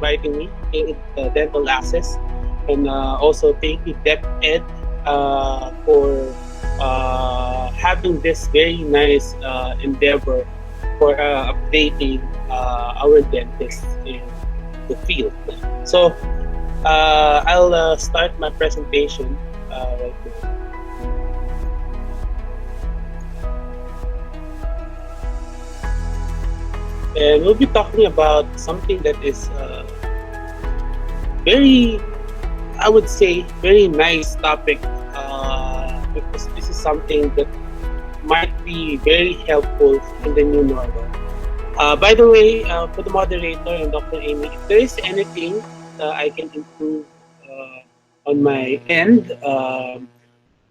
inviting me in Dental Access, and also thank you DepEd for having this very nice endeavor for updating our dentists in the field. So I'll start my presentation right now. And we'll be talking about something that is very, I would say, very nice topic because this is something that might be very helpful in the new normal. By the way, for the moderator and Dr. Amy, if there is anything I can improve on my end,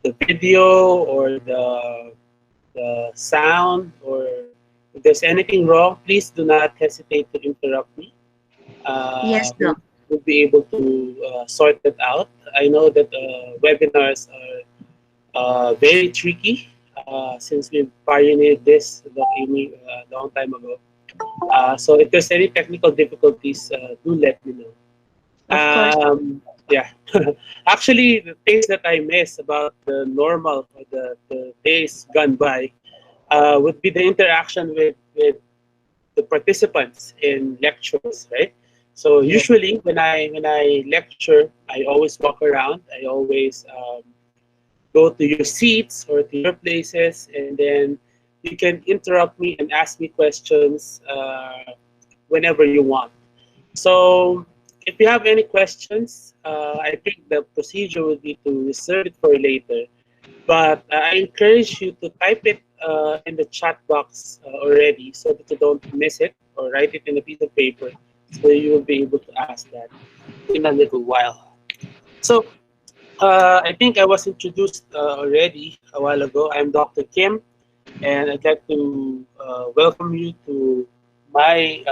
the video or the sound, or if there's anything wrong, please do not hesitate to interrupt me. Yes, We'll, Doc. we'll be able to sort that out. I know that webinars are very tricky since we pioneered this, Doc Amy, a long time ago. So if there's any technical difficulties, do let me know. Of course. Yeah, actually, the things that I miss about the normal or the days gone by would be the interaction with the participants in lectures, right? So Yeah. usually when I lecture, I always walk around. I always go to your seats or to your places, and then you can interrupt me and ask me questions whenever you want. So if you have any questions, I think the procedure would be to reserve it for later. But I encourage you to type it in the chat box already so that you don't miss it, or write it in a piece of paper so you will be able to ask that in a little while. So I think I was introduced already a while ago. I'm Dr. Kim, and I'd like to welcome you to my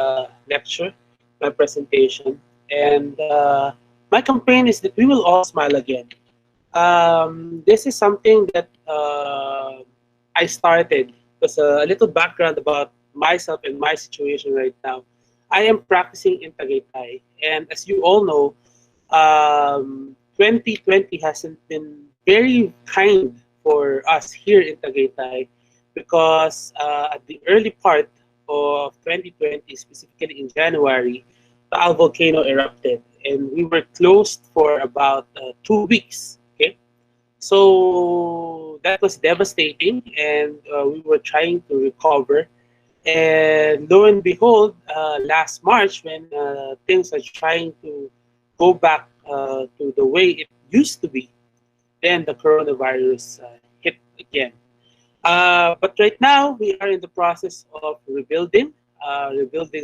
lecture, my presentation. And my campaign is that we will all smile again. This is something that I started because a little background about myself and my situation right now. I am practicing in Tagaytay, and as you all know, 2020 hasn't been very kind for us here in Tagaytay because at the early part of 2020, specifically in January, Taal volcano erupted, and we were closed for about 2 weeks. Okay, so that was devastating, and we were trying to recover. And lo and behold, last March, when things are trying to go back to the way it used to be, then the coronavirus hit again. But right now, we are in the process of rebuilding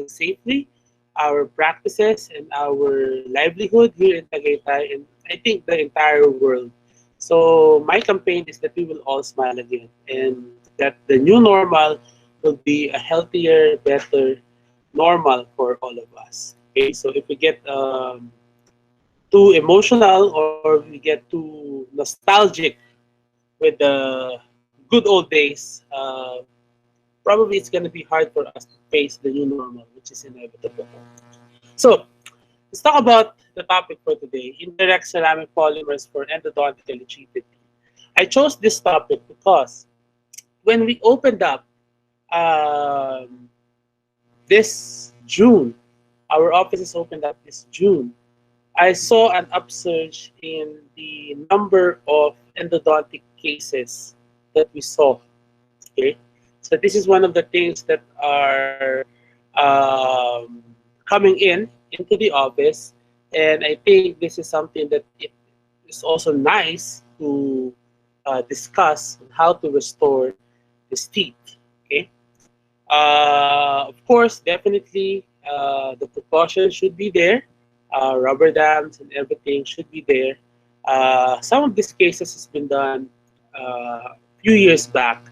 safely our practices and our livelihood here in Tagaytay, and I think the entire world. So my campaign is that we will all smile again, and that the new normal will be a healthier, better normal for all of us. Okay, so if we get too emotional or we get too nostalgic with the good old days, probably it's going to be hard for us to face the new normal, which is inevitable. So let's talk about the topic for today: indirect ceramic polymers for endodontically treated teeth. I chose this topic because when we opened up um, this June, our offices opened up this June, I saw an upsurge in the number of endodontic cases that we saw. Okay, so this is one of the things that are coming in into the office, and I think this is something that it is also nice to discuss on how to restore the teeth. Okay, of course, definitely the precautions should be there. Rubber dams and everything should be there. Some of these cases has been done a few years back,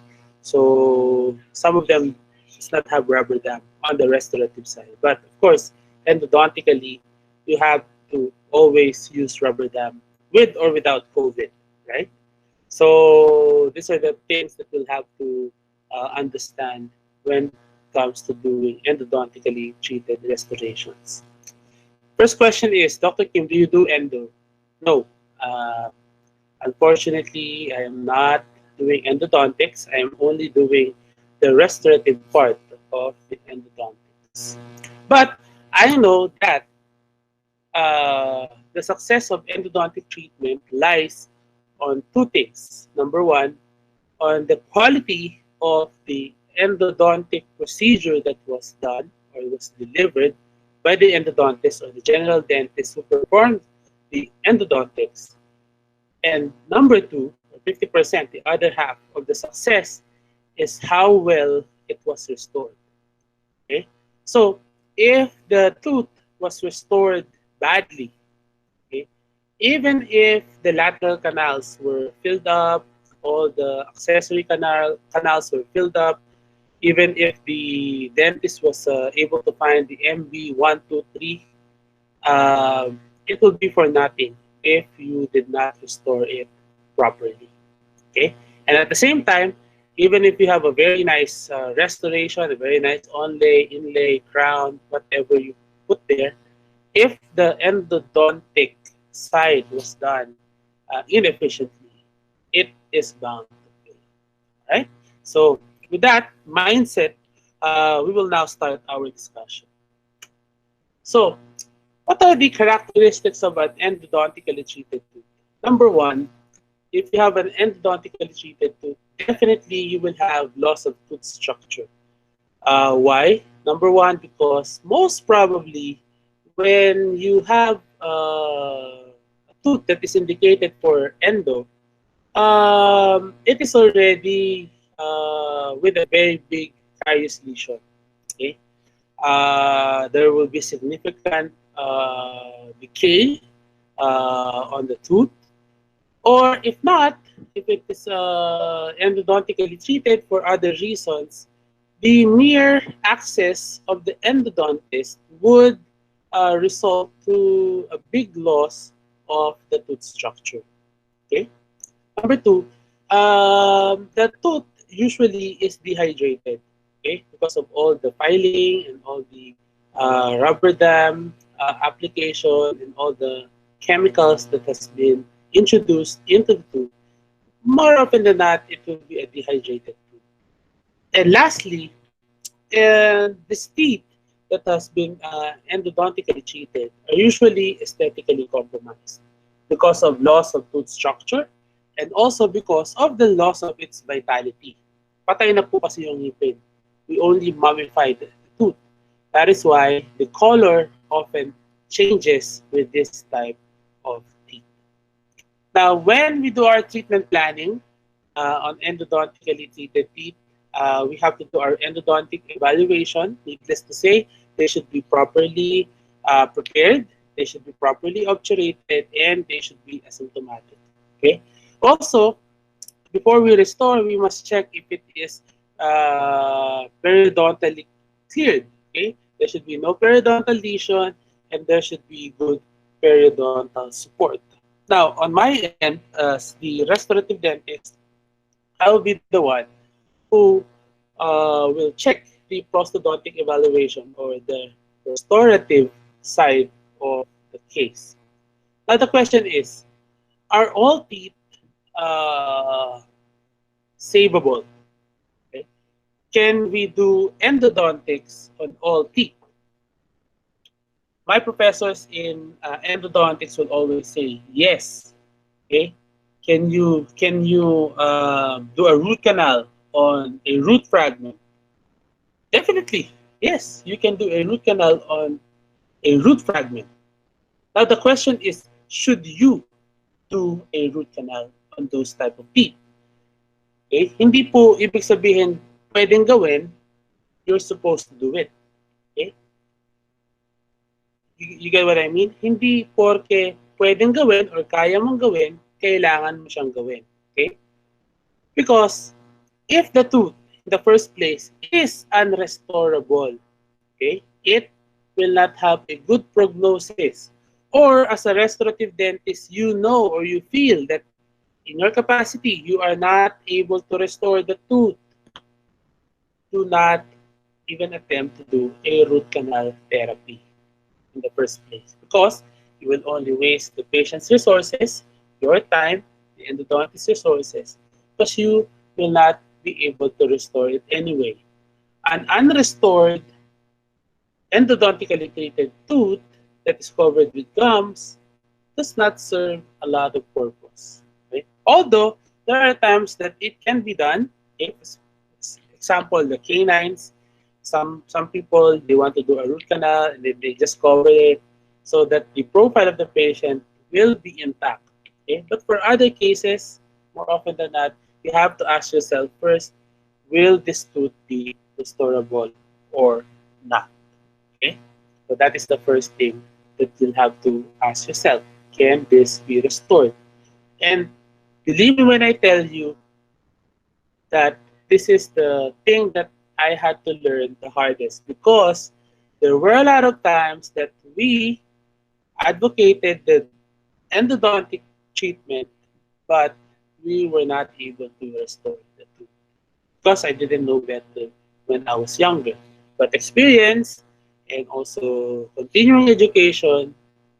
so some of them does not have rubber dam on the restorative side. But of course, endodontically, you have to always use rubber dam with or without COVID, right? So these are the things that we'll have to understand when it comes to doing endodontically treated restorations. First question is, Dr. Kim, do you do endo? No. Uh, Unfortunately, I am not doing endodontics. I am only doing the restorative part of the endodontics. But I know that the success of endodontic treatment lies on two things. Number one, on the quality of the endodontic procedure that was done or was delivered by the endodontist or the general dentist who performed the endodontics. And number two, 50%, the other half of the success is how well it was restored. Okay? So if the tooth was restored badly, okay, even if the lateral canals were filled up, all the accessory canals were filled up, even if the dentist was able to find the MB123, it will be for nothing if you did not restore it properly. Okay, and at the same time, even if you have a very nice restoration, a very nice onlay, inlay, crown, whatever you put there, if the endodontic side was done inefficiently, it is bound to fail. Right? So with that mindset, we will now start our discussion. So, what are the characteristics of an endodontically treated tooth? Number one, if you have an endodontically treated tooth, definitely you will have loss of tooth structure. Why? Number one, because most probably when you have a tooth that is indicated for endo, it is already with a very big carious lesion. Okay? There will be significant decay on the tooth. Or if not, if it is endodontically treated for other reasons, the mere access of the endodontist would result to a big loss of the tooth structure. Okay. Number two, the tooth usually is dehydrated, okay, because of all the filing and all the rubber dam application and all the chemicals that has been introduced into the tooth. More often than not, it will be a dehydrated tooth. And lastly, the teeth that has been endodontically treated are usually aesthetically compromised because of loss of tooth structure and also because of the loss of its vitality. Patay na po kasi yung ngipin. We only mummified the tooth. That is why the color often changes with this type of teeth. Now, when we do our treatment planning on endodontically treated teeth, we have to do our endodontic evaluation. Needless to say, they should be properly prepared, they should be properly obturated, and they should be asymptomatic. Okay. Also, before we restore, we must check if it is periodontally cleared. Okay. There should be no periodontal lesion, and there should be good periodontal support. Now, on my end, as the restorative dentist, I will be the one who will check the prosthodontic evaluation or the restorative side of the case. Now, the question is, are all teeth uh, savable? Okay? Can we do endodontics on all teeth? My professors in endodontics will always say yes. Okay, can you do a root canal on a root fragment? Definitely, yes. You can do a root canal on a root fragment. Now the question is, should you do a root canal on those type of teeth? Okay, hindi po ibig sabihin pwedeng gawin. You're supposed to do it. Okay, you get what I mean? Hindi porke pwedeng gawin or kaya mong gawin, kailangan mo siyang gawin. Okay? Because if the tooth in the first place is unrestorable, okay, it will not have a good prognosis. Or as a restorative dentist, you know or you feel that in your capacity, you are not able to restore the tooth. Do not even attempt to do a root canal therapy. in the first place, because you will only waste the patient's resources, your time, the endodontist's resources, because you will not be able to restore it anyway. An unrestored endodontically treated tooth that is covered with gums does not serve a lot of purpose. Right? Although there are times that it can be done. Okay? Example, the canines. Some people they want to do a root canal and then they just cover it so that the profile of the patient will be intact. Okay? But for other cases, more often than not, you have to ask yourself first, will this tooth be restorable or not? Okay? So that is the first thing that you'll have to ask yourself. Can this be restored? And believe me when I tell you that this is the thing that I had to learn the hardest, because there were a lot of times that we advocated the endodontic treatment, but we were not able to restore the tooth because I didn't know better when I was younger. But experience and also continuing education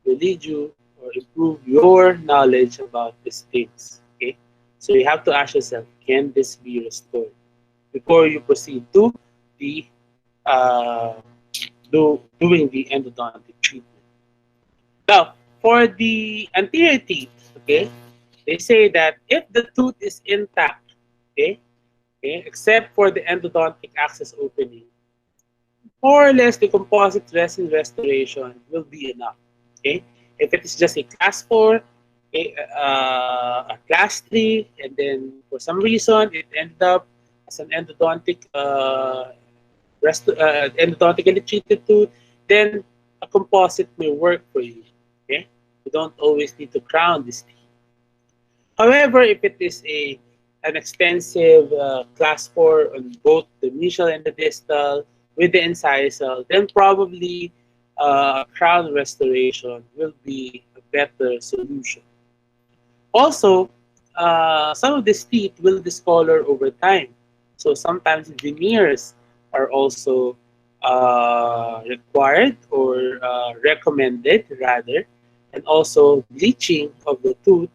will lead you or improve your knowledge about these things. Okay, so you have to ask yourself, can this be restored before you proceed to the uh, doing the endodontic treatment. Now, for the anterior teeth, okay, they say that if the tooth is intact, okay, except for the endodontic access opening, more or less the composite resin restoration will be enough. Okay, if it is just a class 4, a class 3, and then for some reason it ended up as an endodontically treated tooth, then a composite may work for you. Okay, you don't always need to crown this teeth. However, if it is an extensive class 4 on both the mesial and the distal with the incisal, then probably crown restoration will be a better solution. Also, some of these teeth will discolor over time. So sometimes veneers are also required or recommended rather, and also bleaching of the tooth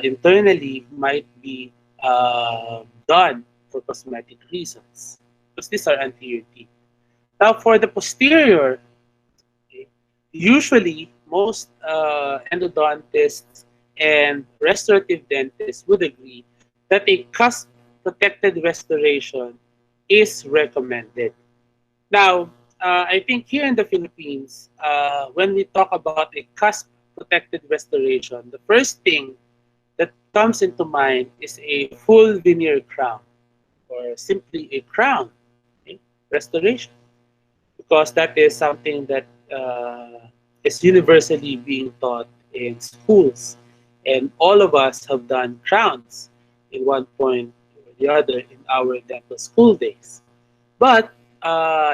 internally might be done for cosmetic reasons, because these are anterior teeth. Now, for the posterior, okay, usually most endodontists and restorative dentists would agree that a cusp protected restoration is recommended. Now, I think here in the Philippines, when we talk about a cusp protected restoration, the first thing that comes into mind is a full veneer crown or simply a crown, okay, restoration, because that is something that is universally being taught in schools. And all of us have done crowns in one point or the other in our dental school days. But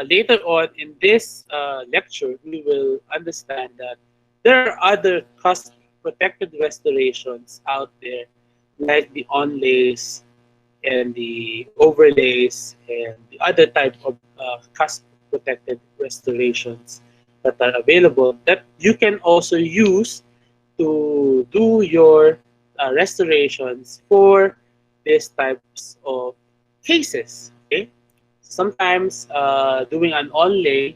later on in this lecture, we will understand that there are other cusp protected restorations out there, like the onlays and the overlays and the other type of cusp protected restorations that are available that you can also use to do your restorations for these types of cases. Okay, sometimes doing an onlay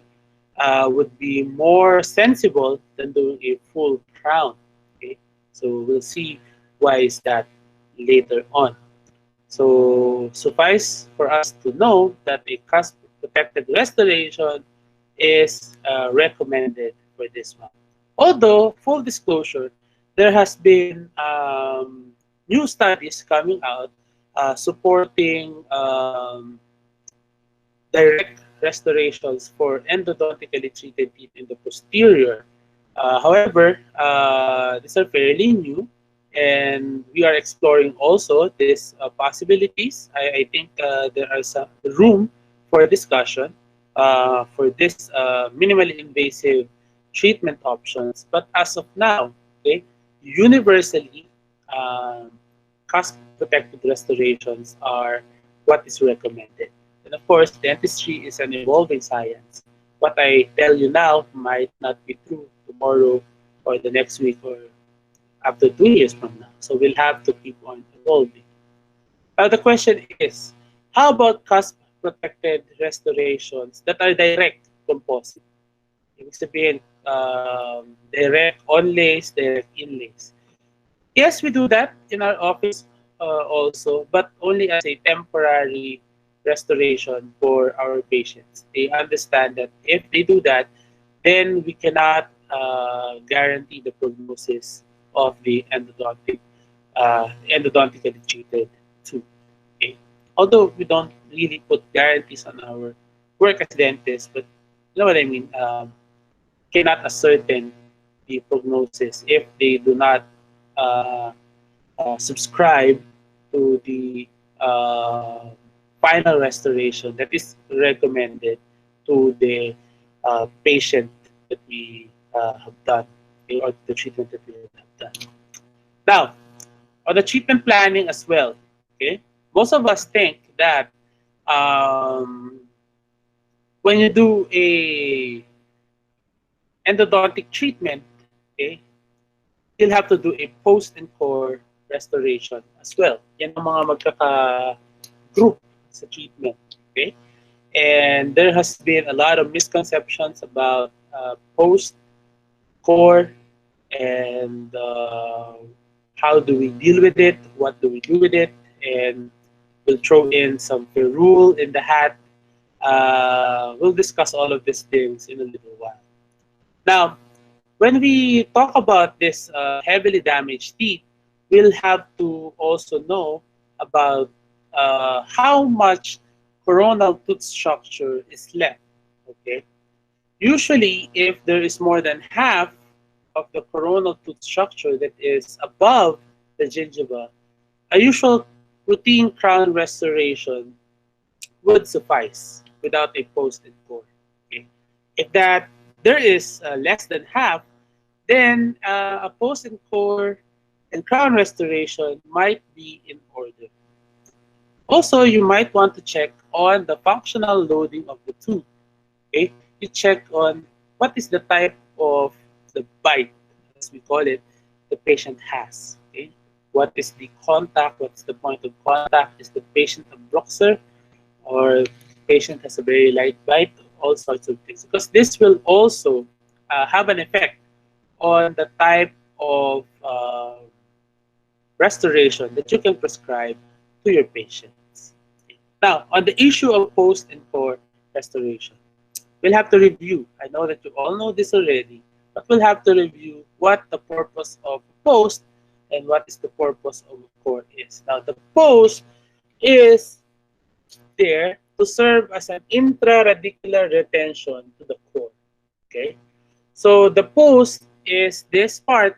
would be more sensible than doing a full crown. Okay, so we'll see why is that later on. So suffice for us to know that a cusp protected restoration is recommended for this one. Although, full disclosure, there has been new studies coming out supporting direct restorations for endodontically treated teeth in the posterior. However, these are fairly new, and we are exploring also these possibilities. I think there are some room for discussion for this minimally invasive treatment options. But as of now, okay, universally, um, cost protected restorations are what is recommended. And of course, dentistry is an evolving science. what I tell you now might not be true tomorrow or the next week or after 2 years from now. So we'll have to keep on evolving. Now the question is, how about cusp protected restorations that are direct composite? Ibig sabihin, direct onlays, direct inlays. Yes, we do that in our office also, but only as a temporary restoration for our patients. They understand that if they do that, then we cannot guarantee the prognosis of the endodontically treated tooth. Okay? Although we don't really put guarantees on our work as dentists, but you know what I mean. Cannot ascertain the prognosis if they do not uh, subscribe to the uh, final restoration that is recommended to the patient that we have done, okay, or the treatment that we have done. Now, on the treatment planning as well, okay, most of us think that um, when you do a endodontic treatment, okay, you'll have to do a post and core restoration as well. Yan ang mga magkaka-group sa treatment. Okay? And there has been a lot of misconceptions about post, core, and how do we deal with it, what do we do with it, and we'll throw in some rule in the hat. We'll discuss all of these things in a little while. Now, when we talk about this heavily damaged teeth, we'll have to also know about how much coronal tooth structure is left. Okay. Usually, if there is more than half of the coronal tooth structure that is above the gingiva, a usual routine crown restoration would suffice without a post and core. Okay. If that there is less than half, then a post and core and crown restoration might be in order. Also, you might want to check on the functional loading of the tooth. Okay, you check on what is the type of the bite, as we call it, the patient has. Okay, what is the contact? What's the point of contact? Is the patient a bruxer, or patient has a very light bite? All sorts of things, because this will also have an effect on the type of restoration that you can prescribe to your patients. Now, on the issue of post and core restoration, we'll have to review. I know that you all know this already, but we'll have to review what the purpose of post and what is the purpose of core is. Now, the post is there to serve as an intraradicular retention to the core. Okay, so the post is this part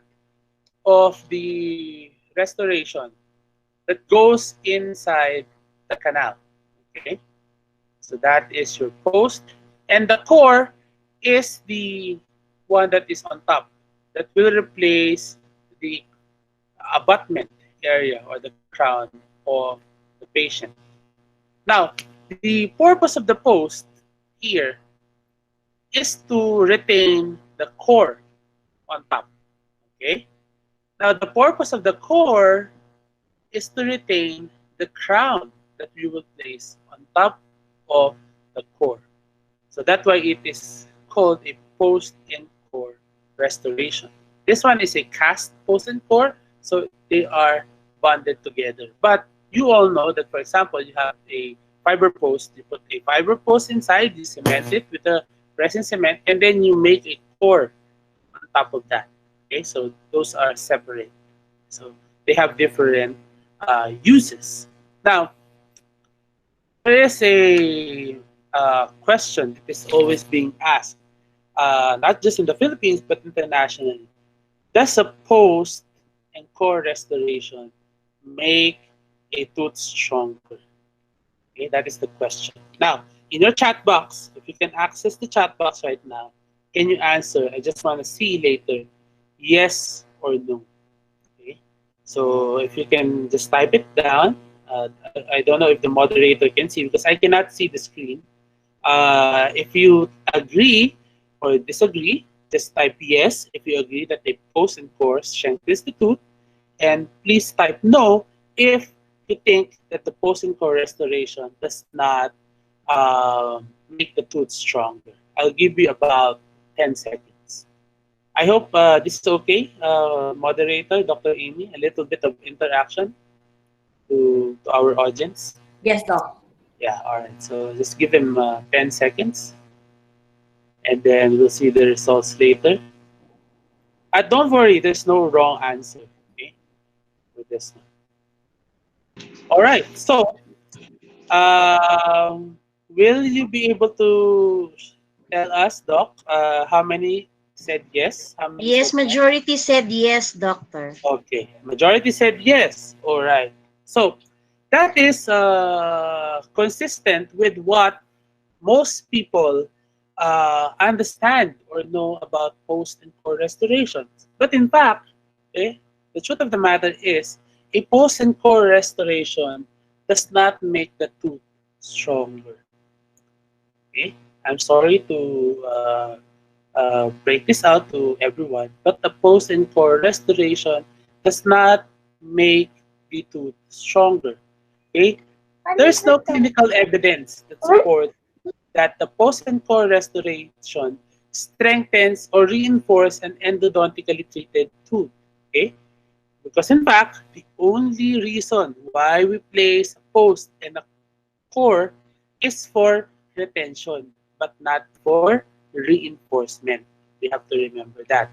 of the restoration that goes inside the canal. Okay, so that is your post, and the core is the one that is on top that will replace the abutment area or the crown of the patient. Now, the purpose of the post here is to retain the core on top. Okay, now the purpose of the core is to retain the crown that we will place on top of the core. So that's why it is called a post and core restoration. This one is a cast post and core, so they are bonded together. But you all know that, for example, you have a fiber post, you put a fiber post inside, you cement it with a resin cement, and then you make a core on top of that. Okay, so those are separate. So they have different uses. Now, there is a question that is always being asked, not just in the Philippines, but internationally. Does a post and core restoration make a tooth stronger? Okay, that is the question. Now, in your chat box, if you can access the chat box right now, can you answer? I just want to see later, yes or no. Okay, so if you can just type it down. I don't know if the moderator can see because I cannot see the screen. If you agree or disagree, just type yes if you agree that a post and core strengthens the tooth, and please type no if you think that the post and core restoration does not make the tooth stronger. I'll give you about 10 seconds. I hope this is okay, moderator, Dr. Amy, a little bit of interaction to our audience. Yes, Doc. Yeah, all right. So just give him 10 seconds, and then we'll see the results later. Don't worry, there's no wrong answer, okay, with this one. All right. So, will you be able to tell us, Doc, how many said yes? How many Yes, said no? majority said yes, doctor. Okay. Majority said yes. All right. So, that is consistent with what most people understand or know about post and core restorations. But in fact, eh, the truth of the matter is, a post and core restoration does not make the tooth stronger. Okay? I'm sorry to break this out to everyone, but the post and core restoration does not make the tooth stronger. Okay? There's no clinical evidence that supports that the post and core restoration strengthens or reinforces an endodontically treated tooth. Okay? Because in fact, the only reason why we place a post and a core is for retention, but not for reinforcement. We have to remember that.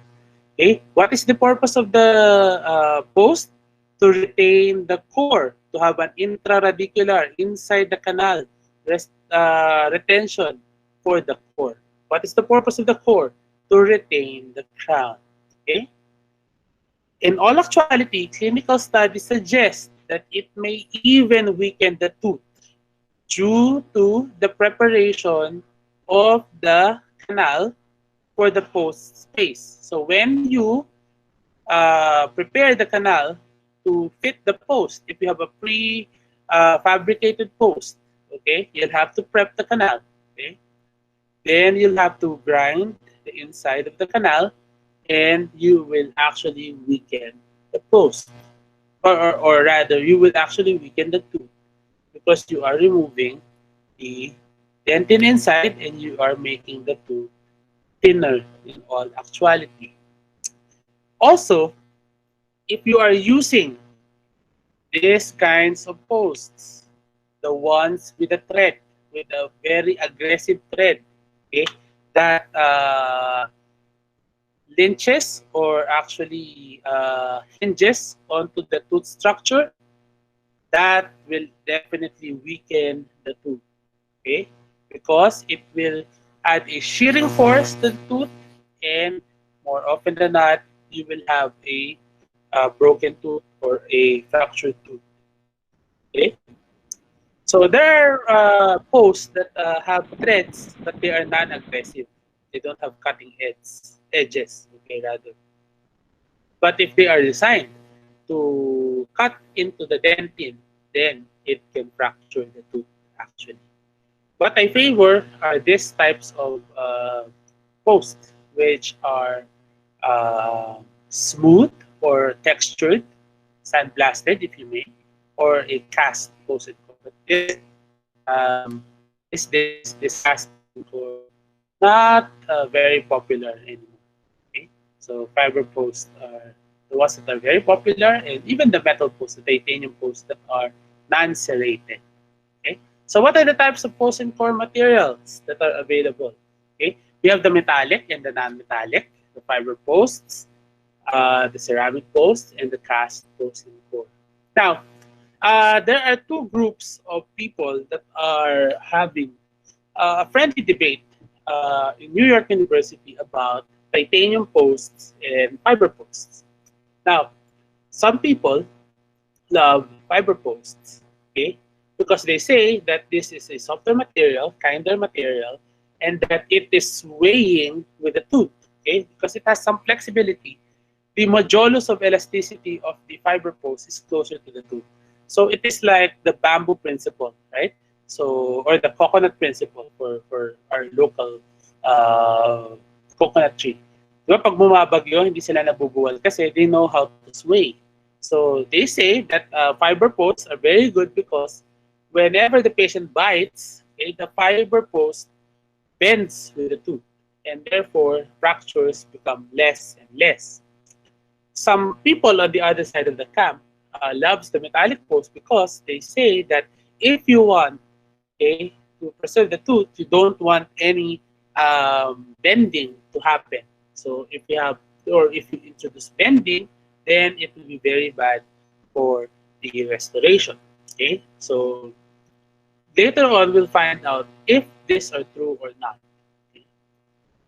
Okay? What is the purpose of the post? To retain the core, to have an intraradicular inside the canal retention for the core. What is the purpose of the core? To retain the crown. Okay? In all actuality, clinical studies suggest that it may even weaken the tooth due to the preparation of the canal for the post space. So when you prepare the canal to fit the post. If you have a pre-fabricated post, okay, you'll have to prep the canal. Okay, then you'll have to grind the inside of the canal, and you will actually weaken the post, or rather, you will actually weaken the tooth because you are removing the dentin inside and you are making the tooth thinner in all actuality. Also, if you are using these kinds of posts, the ones with a thread, with a very aggressive thread, okay, that linches or actually hinges onto the tooth structure, that will definitely weaken the tooth, okay, because it will add a shearing force to the tooth, and more often than not, you will have a broken tooth or a fractured tooth. Okay? So there are posts that have threads, but they are non-aggressive. They don't have cutting edges, okay, rather. But if they are designed to cut into the dentin, then it can fracture the tooth, actually. What I favor are these types of posts, which are smooth or textured, sandblasted, if you may, or a cast posted core. But this cast core not very popular anymore. Okay, so fiber posts are the ones that are very popular, and even the metal posts, the titanium posts that are non-serrated. Okay, so what are the types of post and core materials that are available? Okay, we have the metallic and the non-metallic, the fiber posts, the ceramic post, and the cast post and core. Now, there are two groups of people that are having a friendly debate in New York University about titanium posts and fiber posts. Now, some people love fiber posts, okay, because they say that this is a softer material, kinder material, and that it is swaying with the tooth, okay, because it has some flexibility. The modulus of elasticity of the fiber post is closer to the tooth. So it is like the bamboo principle, right? So, or the coconut principle for our local uh, coconut tree. Di ba pag bumabagyo, hindi sila nabubuwal kasi they know how to sway. So they say that fiber posts are very good because whenever the patient bites, okay, the fiber post bends with the tooth and therefore fractures become less and less. Some people on the other side of the camp loves the metallic post because they say that if you want, okay, to preserve the tooth, you don't want any bending to happen. So if you have, or if you introduce bending, then it will be very bad for the restoration. Okay, so later on we'll find out if these are true or not, okay,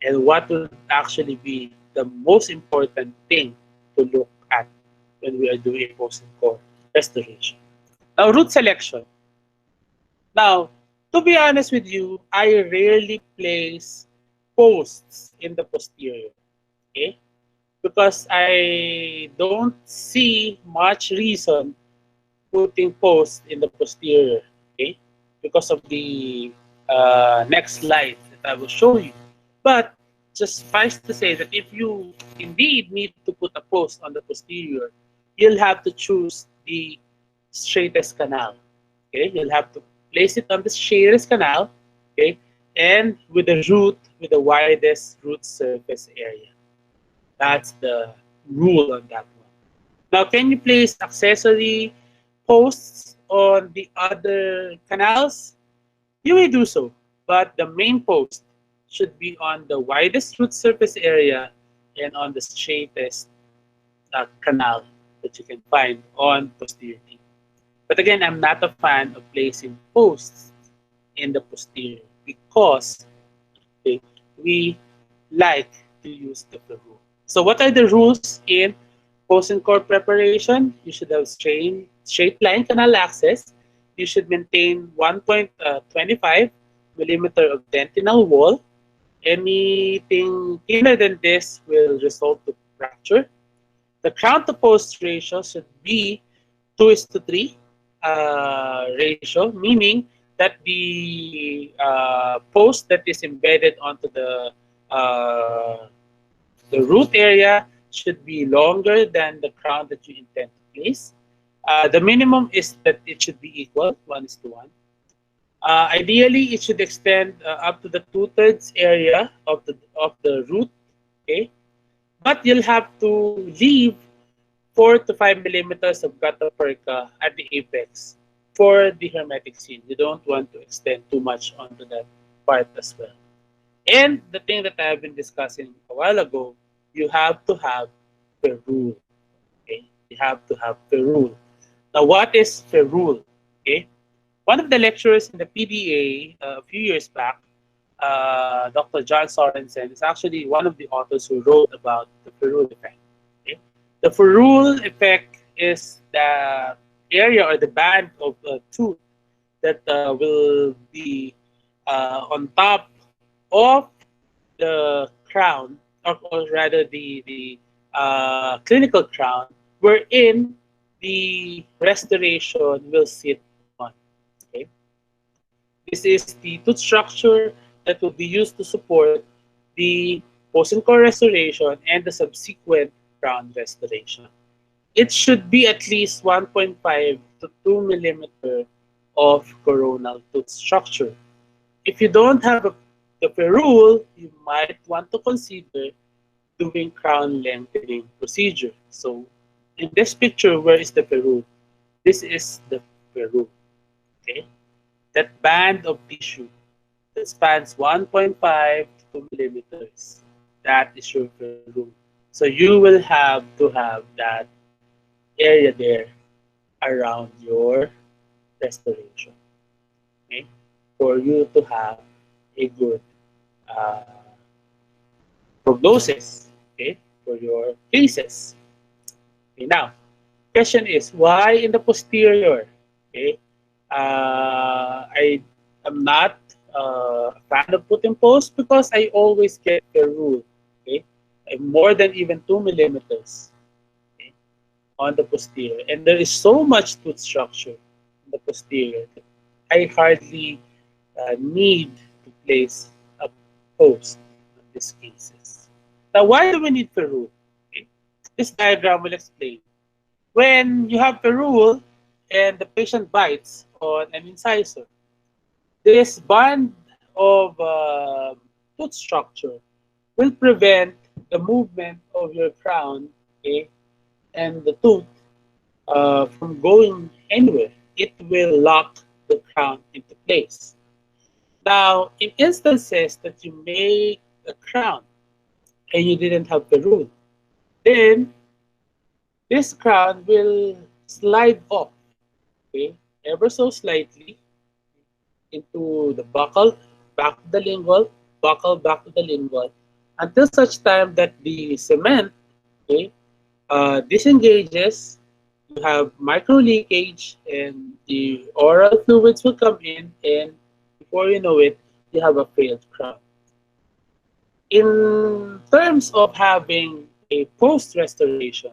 and what would actually be the most important thing to look at when we are doing post and core restoration. Now, root selection. Now, to be honest with you, I rarely place posts in the posterior, okay? Because I don't see much reason putting posts in the posterior, okay? Because of the next slide that I will show you. But just suffice to say that if you indeed need to put a post on the posterior, you'll have to choose the straightest canal. Okay, you'll have to place it on the straightest canal, okay, and with the root with the widest root surface area. That's the rule on that one. Now, can you place accessory posts on the other canals? You may do so, but the main post should be on the widest root surface area and on the straightest canal that you can find on posterior teeth. But again, I'm not a fan of placing posts in the posterior because, okay, we like to use the rule. So what are the rules in post and core preparation? You should have straight line canal access. You should maintain 1.25 millimeter of dentinal wall. Anything thinner than this will result to fracture. The crown to post ratio should be 2 is to 3 ratio, meaning that the post that is embedded onto the root area should be longer than the crown that you intend to place. The minimum is that it should be equal, 1 is to 1. Ideally, it should extend up to the two-thirds area of the root, okay? But you'll have to leave 4 to 5 millimeters of gutta perca at the apex for the hermetic seal. You don't want to extend too much onto that part as well. And the thing that I have been discussing a while ago, you have to have ferrule. Okay, you have to have ferrule. Now, what is ferrule? Okay, one of the lecturers in the PDA a few years back, Dr. John Sorensen, is actually one of the authors who wrote about the ferrule effect. Okay? The ferrule effect is the area or the band of tooth that will be on top of the crown, or rather the clinical crown, wherein the restoration will sit on. Okay? This is the tooth structure that will be used to support the post-and-core restoration and the subsequent crown restoration. It should be at least 1.5 to 2 millimeter of coronal tooth structure. If you don't have the ferrule, you might want to consider doing crown lengthening procedure. So in this picture, where is the ferrule? This is the ferrule. Okay, that band of tissue that spans 1.5 to 2 millimeters. That is your ferrule. So you will have to have that area there around your restoration, okay, for you to have a good uh, prognosis, okay, for your cases. Okay, now, question is, why in the posterior? Okay, I am not a fan of putting post because I always get the rule, okay, more than even 2 millimeters, okay, on the posterior. And there is so much tooth structure in the posterior that I hardly need to place a post. these cases. Now, why do we need ferrule? Okay. This diagram will explain. When you have ferrule and the patient bites on an incisor, this band of tooth structure will prevent the movement of your crown, okay, and the tooth from going anywhere. It will lock the crown into place. Now, in instances that you make a crown and you didn't have the rule, then this crown will slide off, okay, ever so slightly into the buccal, back to the lingual, buccal, back to the lingual, until such time that the cement, okay, disengages, you have micro leakage, and the oral fluids will come in, and before you know it, you have a failed crown. In terms of having a post restoration,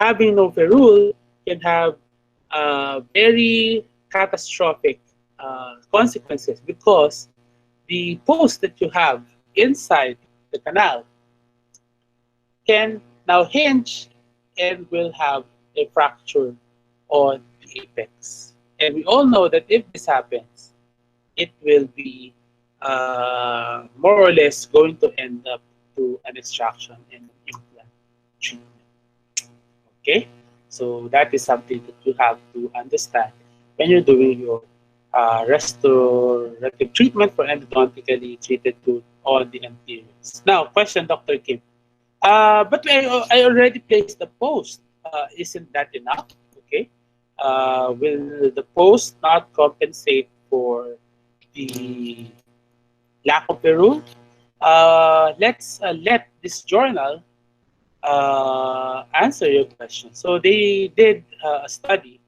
having no ferrule can have very catastrophic consequences because the post that you have inside the canal can now hinge and will have a fracture on the apex. And we all know that if this happens, it will be more or less going to end up to an extraction and an implant treatment. Okay, so that is something that you have to understand when you're doing your restorative treatment for endodontically treated tooth on the anteriors. Now, question, Dr. Kim. But I already placed the post. Isn't that enough? Okay. Will the post not compensate for the lack of the rule? Let's let this journal answer your question. So they did a study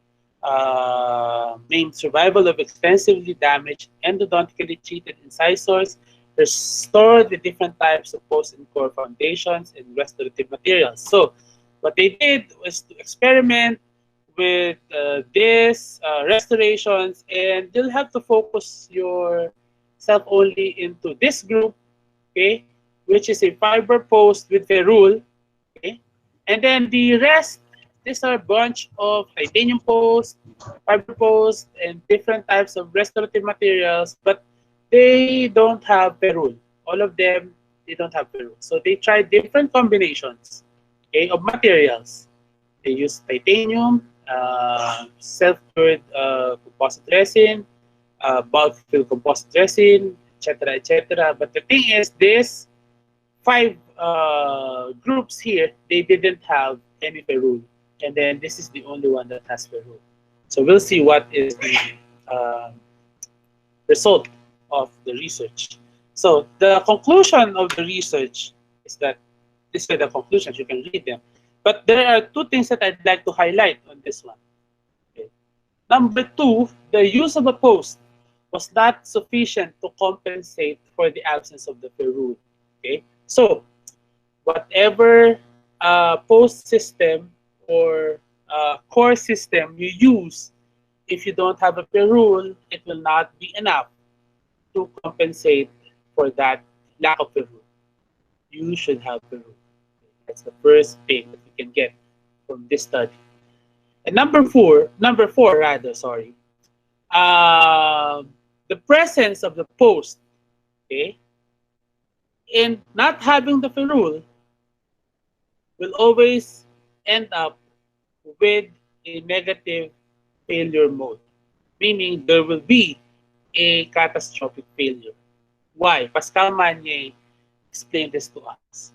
named Survival of Extensively Damaged Endodontically Treated Incisors Restored with Different Types of Post and Core Foundations and Restorative Materials. So what they did was to experiment with these restorations, and you'll have to focus yourself only into this group, okay, which is a fiber post with ferrule. Okay? And then the rest, these are a bunch of titanium posts, fiber posts, and different types of restorative materials, but they don't have ferrule. All of them, they don't have ferrule. So they tried different combinations, okay, of materials. They use titanium, self-cured composite resin, bulk fill composite resin, etc., etc. But the thing is, this five groups here, they didn't have any ferrule. And then this is the only one that has ferrule. So we'll see what is the result of the research. So the conclusion of the research is that these are the conclusions, you can read them. But there are two things that I'd like to highlight on this one. Okay. Number two, the use of a post was not sufficient to compensate for the absence of the ferrule. Okay, so whatever post system or core system you use, if you don't have a ferrule, it will not be enough to compensate for that lack of ferrule. You should have ferrule. That's the first thing that we can get from this study. And number four rather, sorry, the presence of the post, okay, in not having the ferrule will always end up with a negative failure mode, meaning there will be a catastrophic failure. Why? Pascal Magne explained this to us.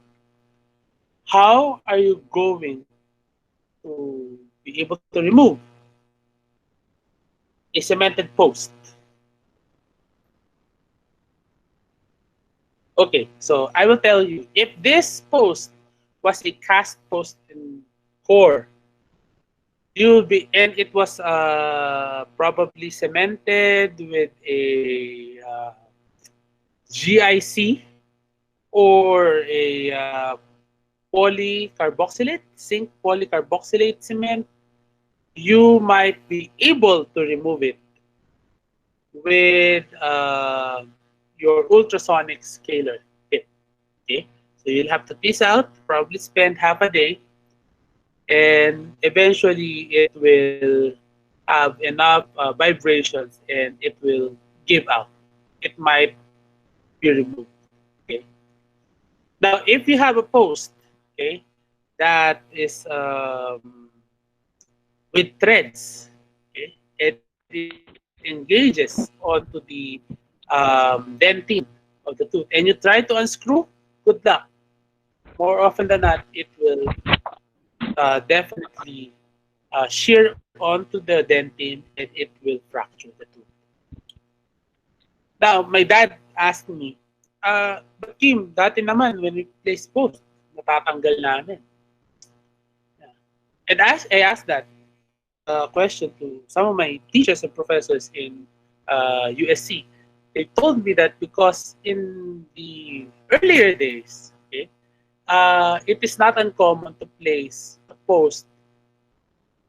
How are you going to be able to remove a cemented post? Okay, so I will tell you, if this post was a cast post in core, you'll be, and it was probably cemented with a GIC or a polycarboxylate, zinc polycarboxylate cement, you might be able to remove it with your ultrasonic scaler kit. Okay, so you'll have to piece out, probably spend half a day, and eventually it will have enough vibrations and it will give out. It might be removed. Okay. Now, if you have a post, okay, that is with threads, okay, and it engages onto the dentin of the tooth, and you try to unscrew, good luck. More often than not, it will definitely shear onto the dentin and it will fracture the tooth. Now, my dad asked me, but Kim, dati naman when we place post, natatanggal namin. Yeah. And I asked that question to some of my teachers and professors in USC. They told me that because in the earlier days, okay, it is not uncommon to place a post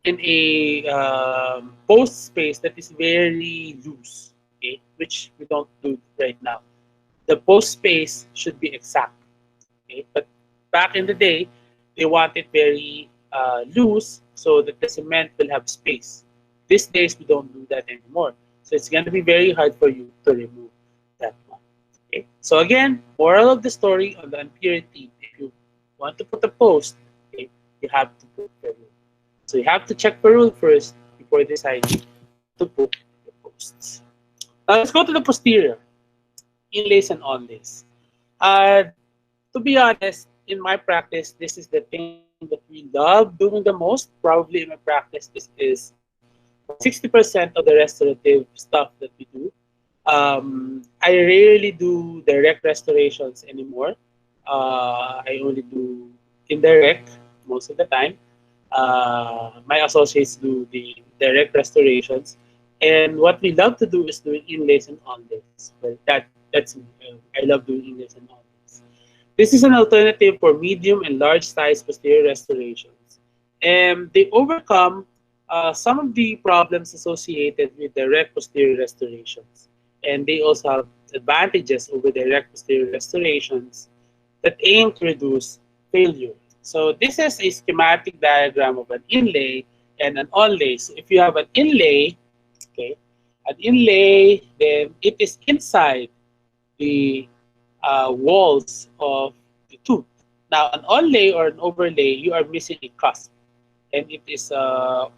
in a post space that is very loose, okay, which we don't do right now. The post space should be exact, okay, but back in the day, they want it very loose so that the cement will have space. These days, we don't do that anymore, so it's going to be very hard for you to remove that one. Okay, so again, moral of the story on the impurity: if you want to put a post, okay, you have to put the rule. So you have to check per rule first before deciding to put the posts. Now let's go to the posterior, inlays and onlays. Uh, to be honest, in my practice, this is the thing that we love doing the most. Probably in my practice, this is about 60% of the restorative stuff that we do. I rarely do direct restorations anymore. I only do indirect most of the time. My associates do the direct restorations, and what we love to do is doing inlays and onlays. Well, that's me. I love doing inlays and onlays. This is an alternative for medium and large size posterior restorations, and they overcome some of the problems associated with direct posterior restorations, and they also have advantages over direct posterior restorations that aim to reduce failure. So this is a schematic diagram of an inlay and an onlay. So if you have an inlay, okay, an inlay, then it is inside the walls of the tooth. Now, an onlay or an overlay, you are missing a cusp, and it is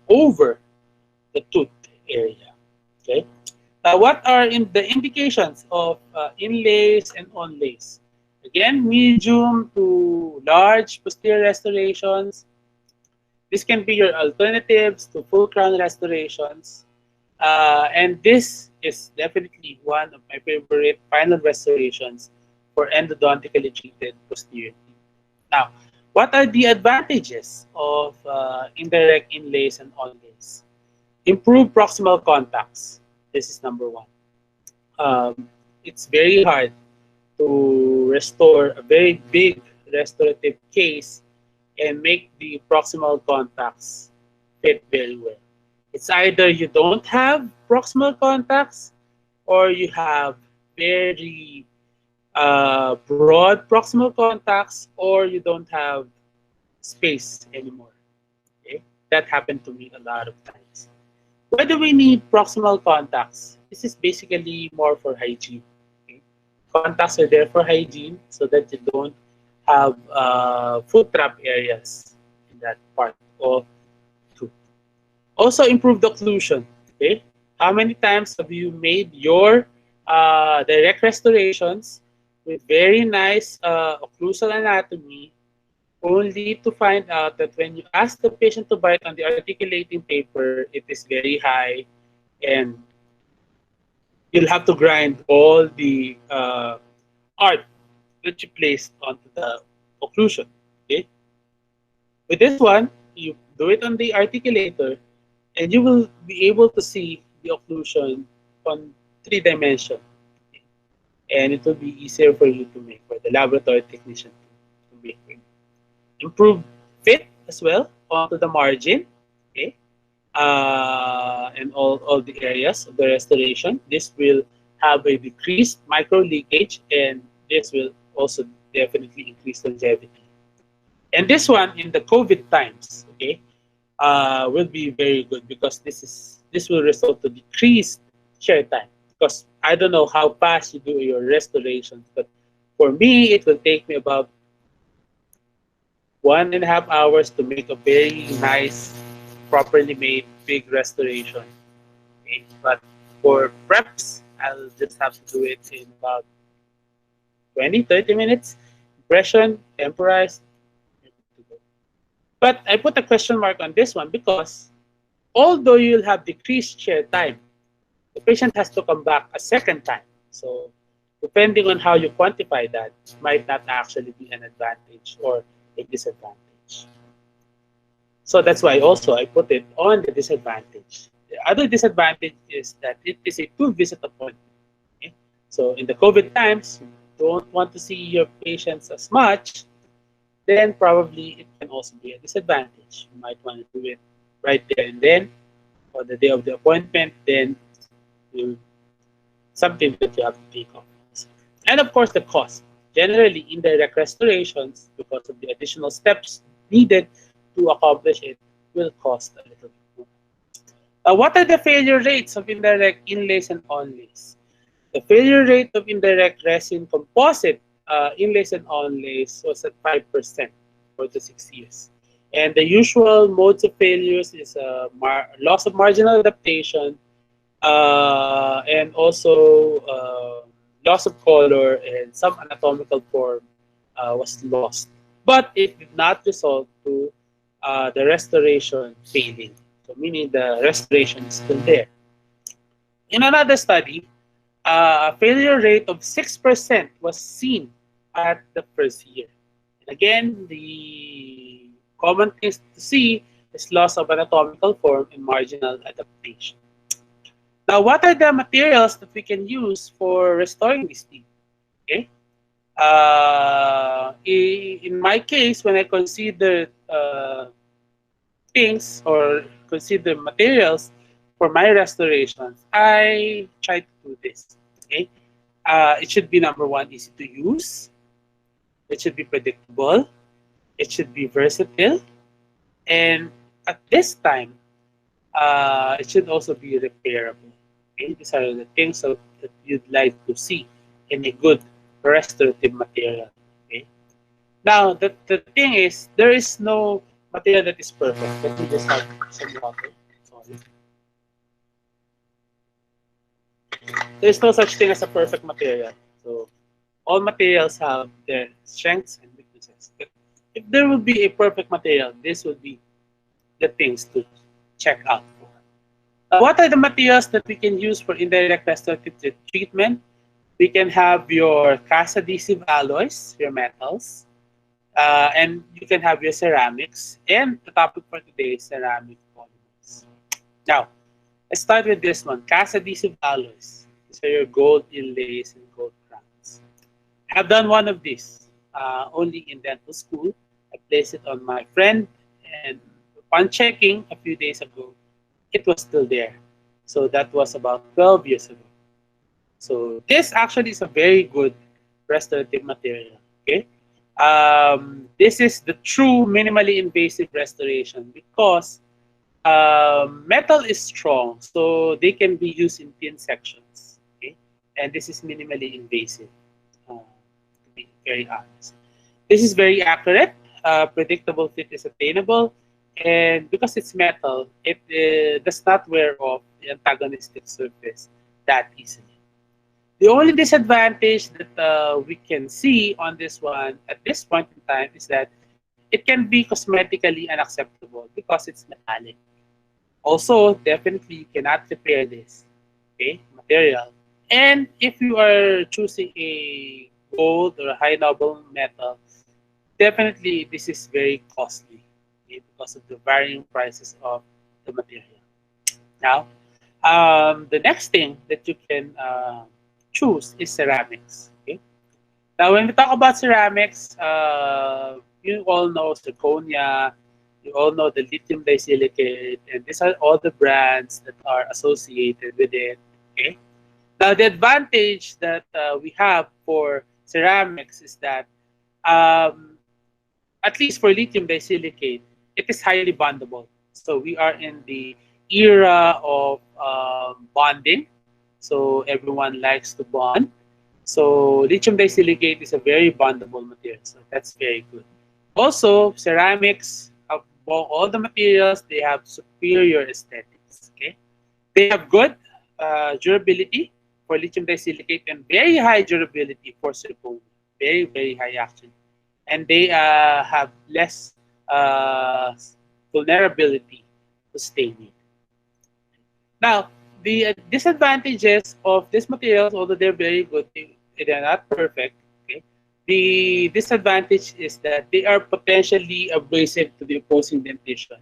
over the tooth area. Okay. Now, what are in the indications of inlays and onlays? Again, medium to large posterior restorations. This can be your alternatives to full crown restorations. And this is definitely one of my favorite final restorations for endodontically treated posterior teeth. Now, what are the advantages of indirect inlays and onlays? Improve proximal contacts. This is number one. It's very hard to restore a very big restorative case and make the proximal contacts fit very well. It's either you don't have proximal contacts or you have very broad proximal contacts or you don't have space anymore. Okay? That happened to me a lot of times. Why do we need proximal contacts? This is basically more for hygiene. Okay? Contacts are there for hygiene so that you don't have foot trap areas in that part of tooth. Also, improved occlusion. Okay, how many times have you made your direct restorations with very nice occlusal anatomy, only to find out that when you ask the patient to bite on the articulating paper, it is very high, and you'll have to grind all the art that you placed onto the occlusion. Okay, with this one, you do it on the articulator, and you will be able to see the occlusion on 3 dimension, and it will be easier for you to make, for the laboratory technician to make for you. Improve fit as well onto the margin, okay, and all the areas of the restoration. This will have a decreased micro leakage, and this will also definitely increase longevity. And this one in the COVID times, okay, will be very good because this will result to decreased chair time. Because I don't know how fast you do your restorations, but for me, it will take me about 1.5 hours to make a very nice, properly made big restoration. Okay? But for preps, I'll just have to do it in about 20, 30 minutes. Impression, temporize, you're good to go. But I put a question mark on this one because although you'll have decreased chair time, the patient has to come back a second time. So depending on how you quantify that, might not actually be an advantage or a disadvantage. So that's why also I put it on the disadvantage. The other disadvantage is that it is a two-visit appointment. Okay? So in the COVID times, you don't want to see your patients as much, then probably it can also be a disadvantage. You might want to do it right there and then, or the day of the appointment, then you, something that you have to take off. And of course, the cost. Generally, indirect restorations, because of the additional steps needed to accomplish it, will cost a little bit more. What are the failure rates of indirect inlays and onlays? The failure rate of indirect resin composite inlays and onlays was at 5% for the 6 years. And the usual modes of failures is loss of marginal adaptation, and also loss of color and some anatomical form was lost. But it did not result to the restoration failing. So meaning the restoration is still there. In another study, a failure rate of 6% was seen at the first year. And again, the common things to see is loss of anatomical form and marginal adaptation. Now, what are the materials that we can use for restoring this teeth? Okay. In my case, when I consider things or consider materials for my restorations, I try to do this. Okay. It should be number one, easy to use. It should be predictable. It should be versatile. And at this time, it should also be repairable. Okay? These are the things that you'd like to see in a good restorative material. Okay? Now, the thing is, there is no material that is perfect. Let me just have some water. Sorry. There is no such thing as a perfect material. So, all materials have their strengths and weaknesses. But if there would be a perfect material, this would be the things to check out for. What are the materials that we can use for indirect restorative treatment? We can have your cast adhesive alloys, your metals, and you can have your ceramics. And the topic for today is ceramic polymers. Now, let's start with this one, cast adhesive alloys. These are your gold inlays and gold crowns. I've done one of these only in dental school. I placed it on my friend, and upon checking a few days ago, it was still there. So that was about 12 years ago. So this actually is a very good restorative material. Okay, this is the true minimally invasive restoration because metal is strong, so they can be used in thin sections. Okay, and this is minimally invasive. To be very honest, this is very accurate. Predictable fit is attainable, and because it's metal, it does not wear off the antagonistic surface that easily. The only disadvantage that we can see on this one at this point in time is that it can be cosmetically unacceptable because it's metallic. Also, definitely you cannot repair this, okay, material. And if you are choosing a gold or a high noble metal, definitely this is very costly, okay, because of the varying prices of the material. Now, the next thing that you can choose is ceramics. Okay? Now, when we talk about ceramics, you all know zirconia, you all know the lithium disilicate, and these are all the brands that are associated with it. Okay? Now, the advantage that we have for ceramics is that Um, at least for lithium disilicate, it is highly bondable. So we are in the era of bonding. So everyone likes to bond. So lithium disilicate is a very bondable material. So that's very good. Also, ceramics, among all the materials, they have superior aesthetics. Okay, they have good durability for lithium disilicate and very high durability for zirconia. Very, very high actually. And they have less uh, vulnerability to staining. Now, the disadvantages of these materials, although they're very good, they are not perfect. Okay, the disadvantage is that they are potentially abrasive to the opposing dentition,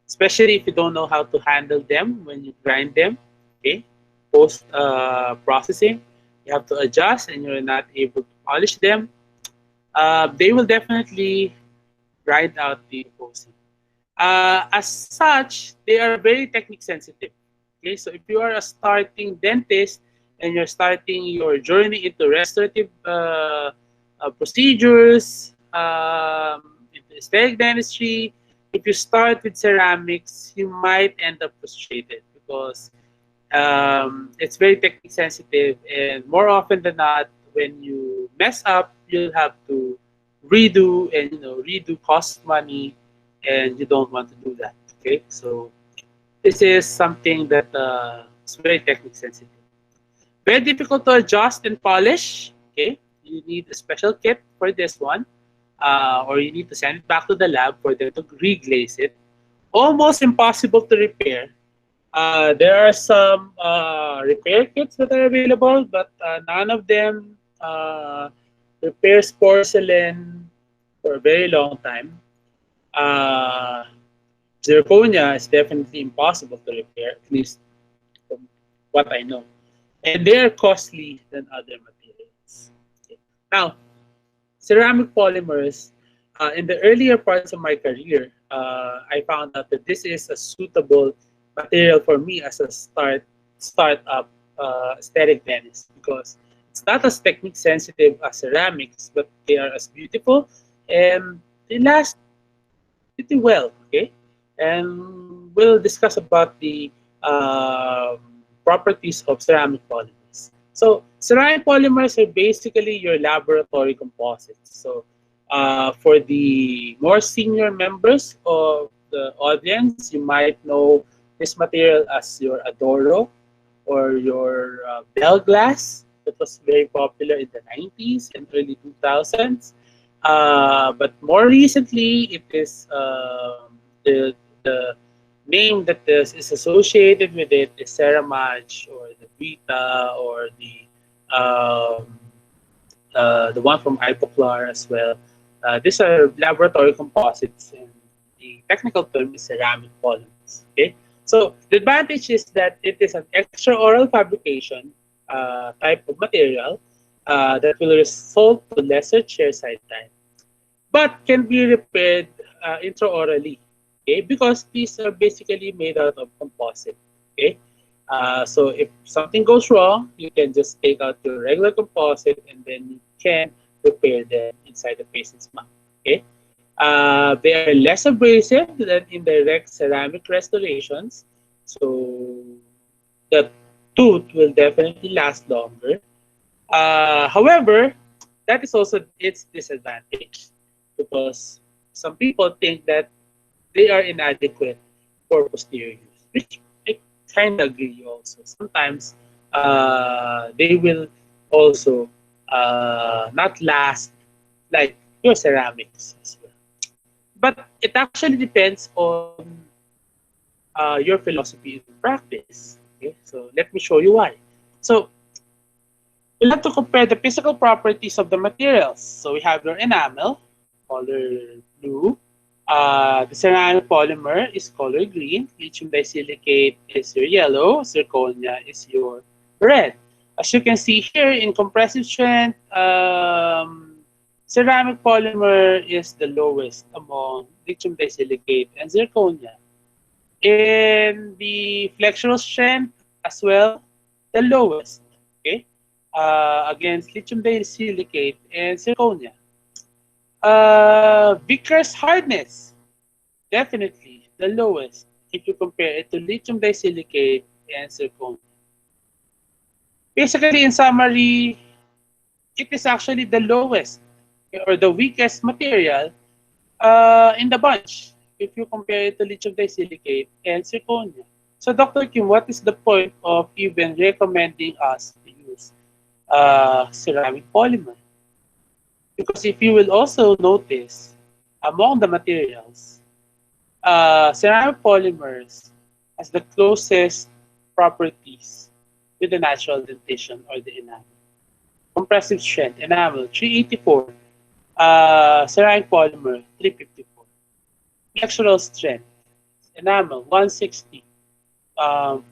especially if you don't know how to handle them when you grind them. Okay, post processing, you have to adjust, and you're not able to polish them. They will definitely grind out the opposing. As such, they are very technique sensitive. Okay, so if you are a starting dentist and you're starting your journey into restorative procedures, into aesthetic dentistry, if you start with ceramics, you might end up frustrated because it's very technique sensitive, and more often than not, when you mess up, you'll have to redo, and redo costs money, and you don't want to do that. Okay, so this is something that is very technique sensitive. Very difficult to adjust and polish. Okay, you need a special kit for this one, or you need to send it back to the lab for them to reglaze it. Almost impossible to repair. There are some repair kits that are available, but none of them repairs porcelain for a very long time. Uh, Zirconia is definitely impossible to repair, at least from what I know. And they are costly than other materials. Okay. Now, ceramic polymers, in the earlier parts of my career, I found out that this is a suitable material for me as a startup aesthetic dentist because it's not as technique sensitive as ceramics, but they are as beautiful and they last pretty well. Okay, and we'll discuss about the properties of ceramic polymers. So ceramic polymers are basically your laboratory composites. So for the more senior members of the audience, you might know this material as your Adoro or your Bell Glass that was very popular in the 90s and early 2000s. But more recently, it is the name that is associated with it is Ceramage or the Vita or the one from Ipoclar as well. These are laboratory composites, and the technical term is ceramic polymers. Okay, so the advantage is that it is an extraoral fabrication type of material that will result to lesser chair side time, but can be repaired intraorally. Okay, because these are basically made out of composite. Okay, so if something goes wrong, you can just take out your regular composite and then you can repair them inside the patient's mouth. Okay, they are less abrasive than indirect ceramic restorations, so the tooth will definitely last longer. However, that is also its disadvantage because some people think that they are inadequate for posterior use, which I kind of agree also. Sometimes they will also not last like your ceramics as well. But it actually depends on your philosophy in practice. Okay, so let me show you why. So we'll have to compare the physical properties of the materials. So we have your enamel, color blue. The ceramic polymer is color green. Lithium disilicate is your yellow. Zirconia is your red. As you can see here in compressive strength, ceramic polymer is the lowest among lithium disilicate and zirconia. In the flexural strength as well, the lowest, okay, against lithium disilicate and zirconia. Vickers hardness, definitely the lowest if you compare it to lithium disilicate and zirconia. Basically, in summary, it is actually the lowest or the weakest material in the bunch if you compare it to lithium disilicate and zirconia. So, Dr. Kim, what is the point of even recommending us to use ceramic polymer? Because if you will also notice, among the materials, ceramic polymers has the closest properties with the natural dentition or the enamel. Compressive strength, enamel 384, ceramic polymer 354. Flexural strength, enamel 160, um,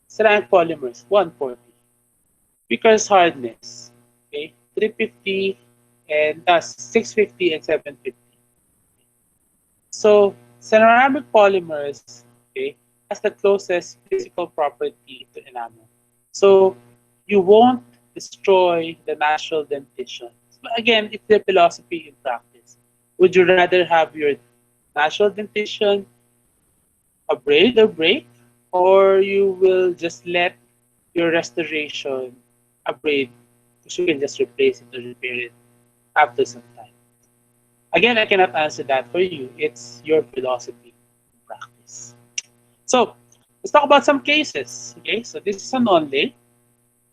ceramic polymers 140. Vickers hardness, okay, 350 and 650 and 750. So ceramic polymers, okay, has the closest physical property to enamel. So you won't destroy the natural dentition. So again, it's the philosophy in practice. Would you rather have your natural dentition abrade or break, or you will just let your restoration abrade because you can just replace it or repair it after some time? Again, I cannot answer that for you. It's your philosophy in practice. So let's talk about some cases. Okay, so this is an onlay.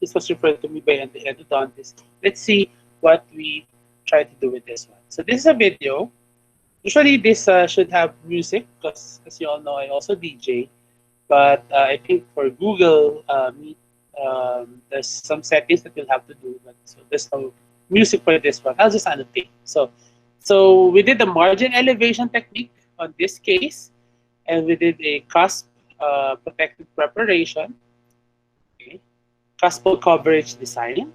This was referred to me by an endodontist. Let's see what we try to do with this one. So this is a video. Usually this should have music because, as you all know, I also DJ. But I think for Google Meet, there's some settings that you'll have to do. But so there's no music for this one. I'll just annotate. So we did the margin elevation technique on this case, and we did a cusp protective preparation, okay, cuspal coverage design,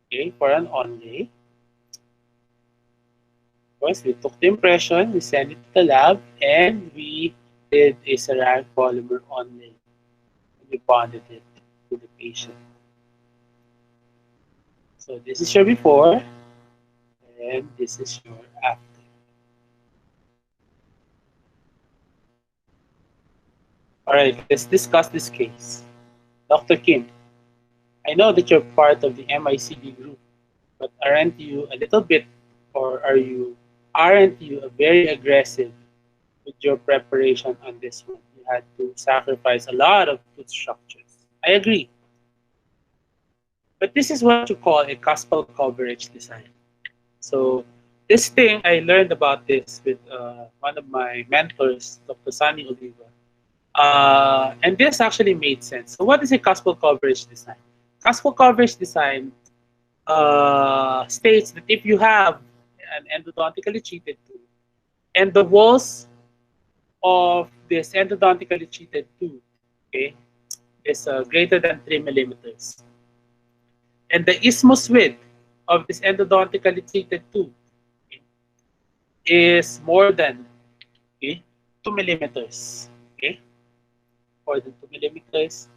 okay, for an onlay. Of course, we took the impression, we sent it to the lab, and we did a ceramic polymer onlay. We bonded it to the patient. So this is your before, and this is your after. All right, let's discuss this case. Dr. Kim, I know that you're part of the MICD group, but aren't you a little bit, or aren't you very aggressive with your preparation on this one? You had to sacrifice a lot of tooth structures. I agree. But this is what you call a cuspal coverage design. So this thing, I learned about this with one of my mentors, Dr. Sunny Oliva. And this actually made sense. So what is a cuspal coverage design? Cuspal coverage design states that if you have an endodontically treated tooth and the walls of this endodontically treated tooth, okay, is greater than 3 millimeters, and the isthmus width of this endodontically treated tooth, okay, is more than, okay, 2 millimeters, okay, more than 2 millimeters,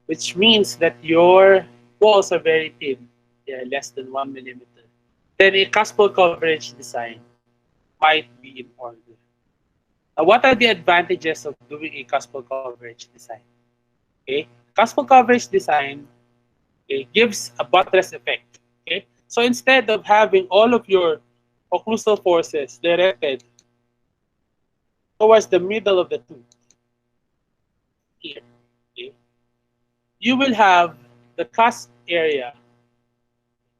which means that your walls are very thin, they are less than 1 millimeter, then a cuspal coverage design might be in order. Now, what are the advantages of doing a cuspal coverage design? Okay, cuspal coverage design, okay, gives a buttress effect. Okay, so instead of having all of your occlusal forces directed towards the middle of the tooth here, okay, you will have the cusp area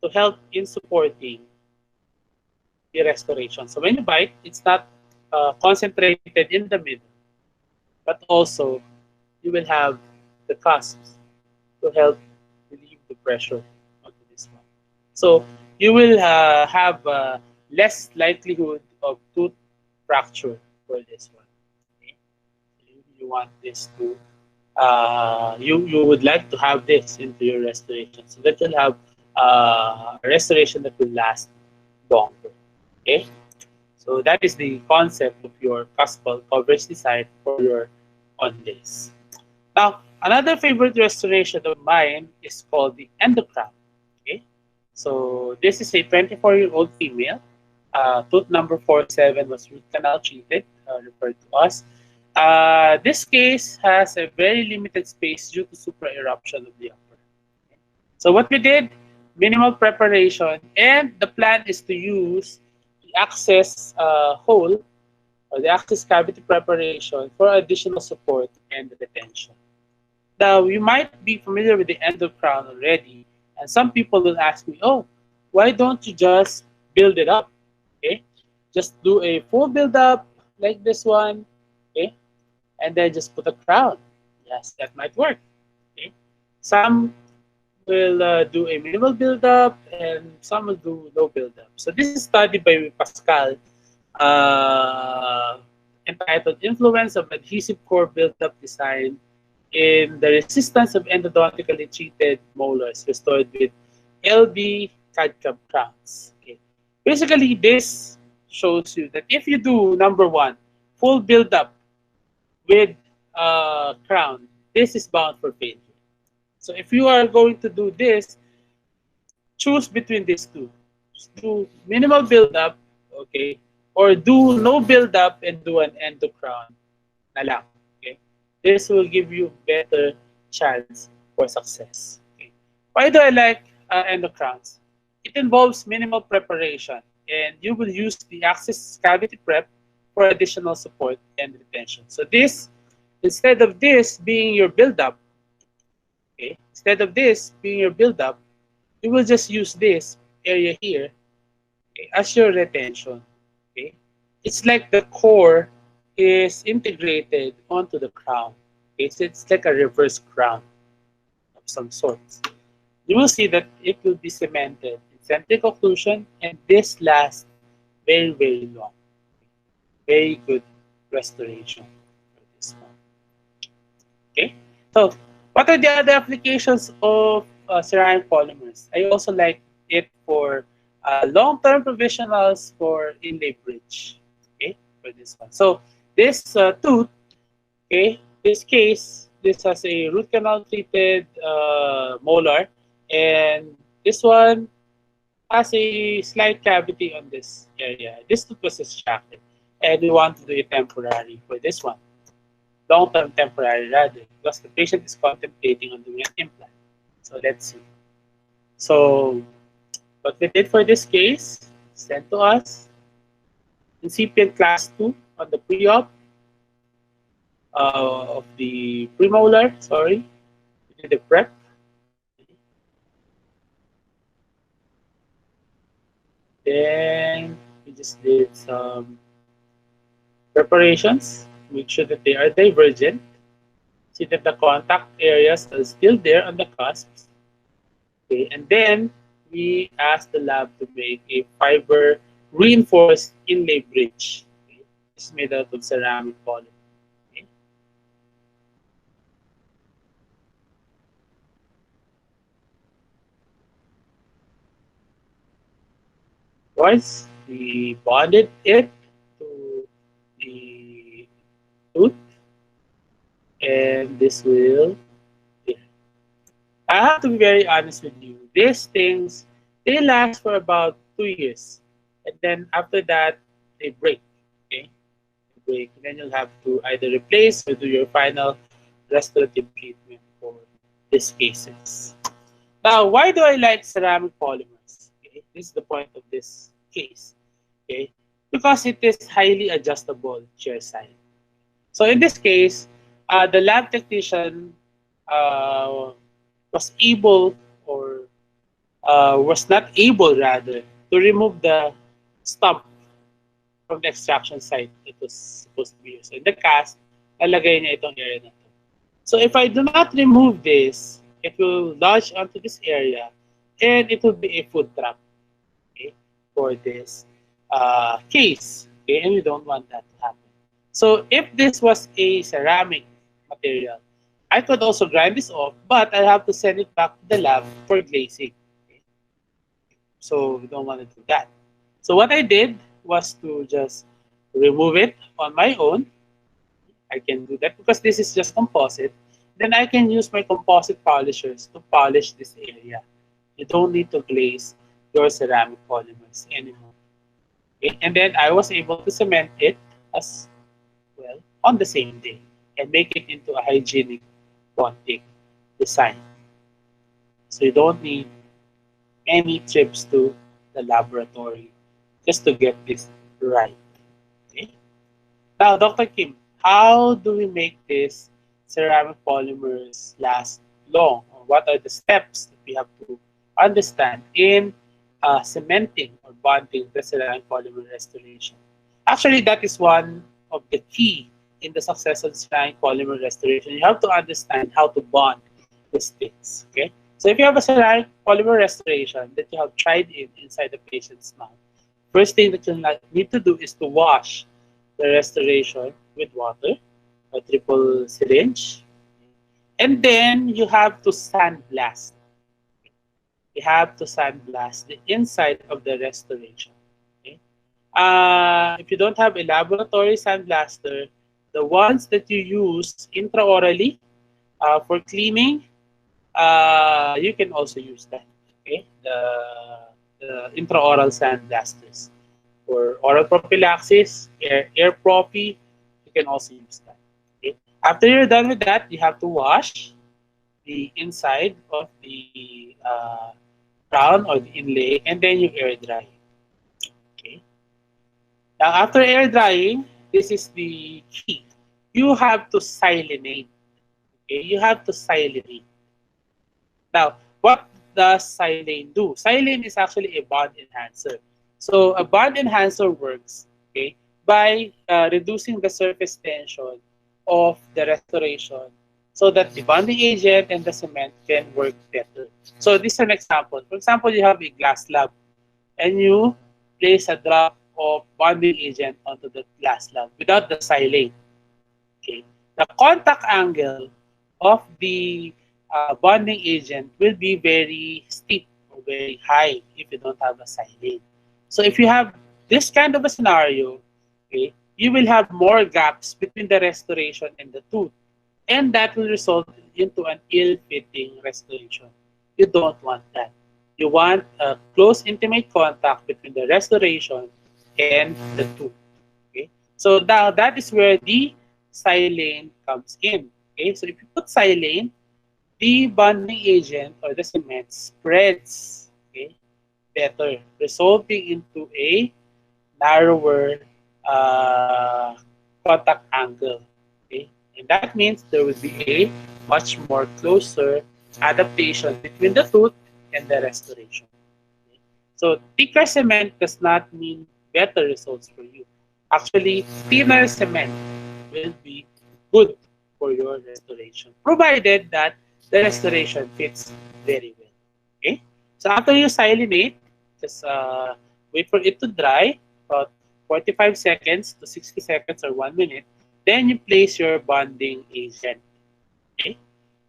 to help in supporting the restoration. So when you bite, it's not concentrated in the middle, but also you will have the cusps to help relieve the pressure onto this one. So you will have less likelihood of tooth fracture for this one. Okay? So you want this to, you would like to have this into your restoration so that you'll have a restoration that will last longer. Okay? So that is the concept of your cuspal coverage design for your onlays. Now, another favorite restoration of mine is called the endocrown. Okay, so this is a 24-year-old female. Tooth number 47 was root canal treated, referred to us. This case has a very limited space due to supra-eruption of the upper. So what we did, minimal preparation, and the plan is to use the access hole or the access cavity preparation for additional support and retention. Now, you might be familiar with the endocrown already, and some people will ask me, oh, why don't you just build it up? Okay, just do a full build up like this one, okay, and then just put a crown. Yes, that might work. Okay, some will do a minimal build up, and some will do low build up. So this is studied by Pascal, uh, entitled "Influence of Adhesive Core Build-Up Design in the Resistance of Endodontically Treated Molars Restored with LB CAD/CAM Crowns." Okay. Basically, this shows you that if you do number one, full build-up with crown, this is bound for failure. So if you are going to do this, choose between these two. Do minimal build-up, okay, or do no build-up and do an endo crown na lang. Okay? This will give you better chance for success. Okay? Why do I like endo crowns? It involves minimal preparation, and you will use the access cavity prep for additional support and retention. So this, instead of this being your build-up, okay, instead of this being your build-up, you will just use this area here, okay, as your retention. Okay, it's like the core is integrated onto the crown. Okay, so it's like a reverse crown of some sort. You will see that it will be cemented in centric occlusion, and this lasts very, very long. Very good restoration for this one. Okay, so what are the other applications of ceramic polymers? I also like it for long-term provisionals for inlay bridge. Okay, for this one. So this tooth, okay, this case, this has a root canal treated molar, and this one has a slight cavity on this area. This tooth was extracted, and we want to do it temporary for this one, long-term temporary rather, because the patient is contemplating on doing an implant. So let's see. So what we did for this case, sent to us, incipient class 2 on the pre-op of the premolar, sorry. We did the prep. Then we just did some preparations, make sure that they are divergent, see that the contact areas are still there on the cusps. Okay, and then we asked the lab to make a fiber reinforced inlay bridge. Okay, this is made out of ceramic polymer. Okay. Once we bonded it to the tooth, and this will. I have to be very honest with you. These things they last for about 2 years, and then after that they break. Okay, they break, and then you'll have to either replace or do your final restorative treatment for these cases. Now, why do I like ceramic polymers? Okay, this is the point of this case. Okay, because it is highly adjustable chair side. So in this case, the lab technician uh, was able or was not able rather to remove the stump from the extraction site it was supposed to be used. So in the cast, nalagay niya itong area na to. So if I do not remove this, it will lodge onto this area and it will be a food trap, okay, for this case. Okay, and we don't want that to happen. So if this was a ceramic material, I could also grind this off, but I have to send it back to the lab for glazing. Okay? So we don't want to do that. So what I did was to just remove it on my own. I can do that because this is just composite. Then I can use my composite polishers to polish this area. You don't need to glaze your ceramic polymers anymore. Okay? And then I was able to cement it as well on the same day and make it into a hygienic bonding design. So you don't need many trips to the laboratory just to get this right. Okay? Now, Dr. Kim, how do we make these ceramic polymers last long? Or what are the steps that we have to understand in cementing or bonding the ceramic polymer restoration? Actually, that is one of the key in the success of ceramic polymer restoration. You have to understand how to bond these things. Okay, so if you have a ceramic polymer restoration that you have tried in inside the patient's mouth, first thing that you need to do is to wash the restoration with water, a triple syringe, and then you have to sandblast. You have to sandblast the inside of the restoration. Okay? If you don't have a laboratory sandblaster, the ones that you use intraorally for cleaning, you can also use that. Okay, the intraoral sandblasters for oral prophylaxis, air prophy, you can also use that. Okay, after you're done with that, you have to wash the inside of the crown or the inlay, and then you air dry. Okay. Now, after air drying, this is the key. You have to silinate. Okay, you have to silinate. Now, what does silane do? Silane is actually a bond enhancer. So a bond enhancer works, okay, by reducing the surface tension of the restoration so that the bonding agent and the cement can work better. So this is an example. For example, you have a glass slab and you place a drop of bonding agent onto the glass slab without the silane. Okay. The contact angle of the bonding agent will be very steep or very high if you don't have a silane. So if you have this kind of a scenario, okay, you will have more gaps between the restoration and the tooth, and that will result into an ill-fitting restoration. You don't want that. You want a close, intimate contact between the restoration and the tooth. Okay, so now that is where the silane comes in. Okay, so if you put silane, the bonding agent or the cement spreads, okay, better, resulting into a narrower contact angle. Okay, and that means there will be a much more closer adaptation between the tooth and the restoration. Okay? So thicker cement does not mean better results for you. Actually, thinner cement will be good for your restoration, provided that the restoration fits very well. Okay? So after you silinate, just wait for it to dry, about 45 seconds to 60 seconds or 1 minute. Then you place your bonding agent. Okay?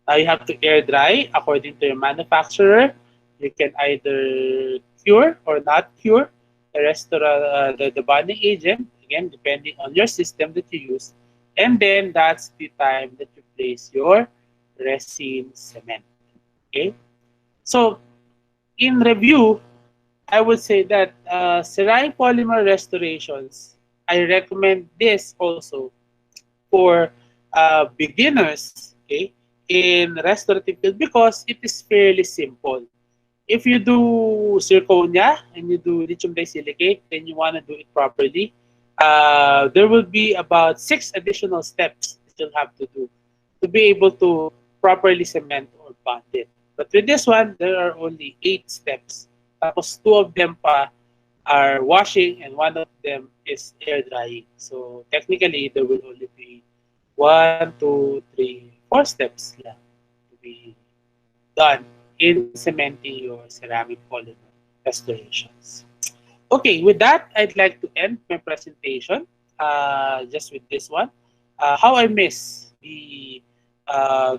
Now you have to air dry according to your manufacturer. You can either cure or not cure the bonding agent, again, depending on your system that you use. And then that's the time that you place your resin cement. Okay? So, in review, I would say that ceramic polymer restorations, I recommend this also for beginners, okay, in restorative field because it is fairly simple. If you do zirconia and you do lithium disilicate, then you want to do it properly. There will be about 6 additional steps that you'll have to do to be able to properly cement or bond it. But with this one, there are only 8 steps. Tapos 2 of them pa are washing and one of them is air drying. So technically, there will only be 1, 2, 3, 4 steps left to be done in cementing your ceramic polymer restorations. Okay, with that, I'd like to end my presentation just with this one. How I miss the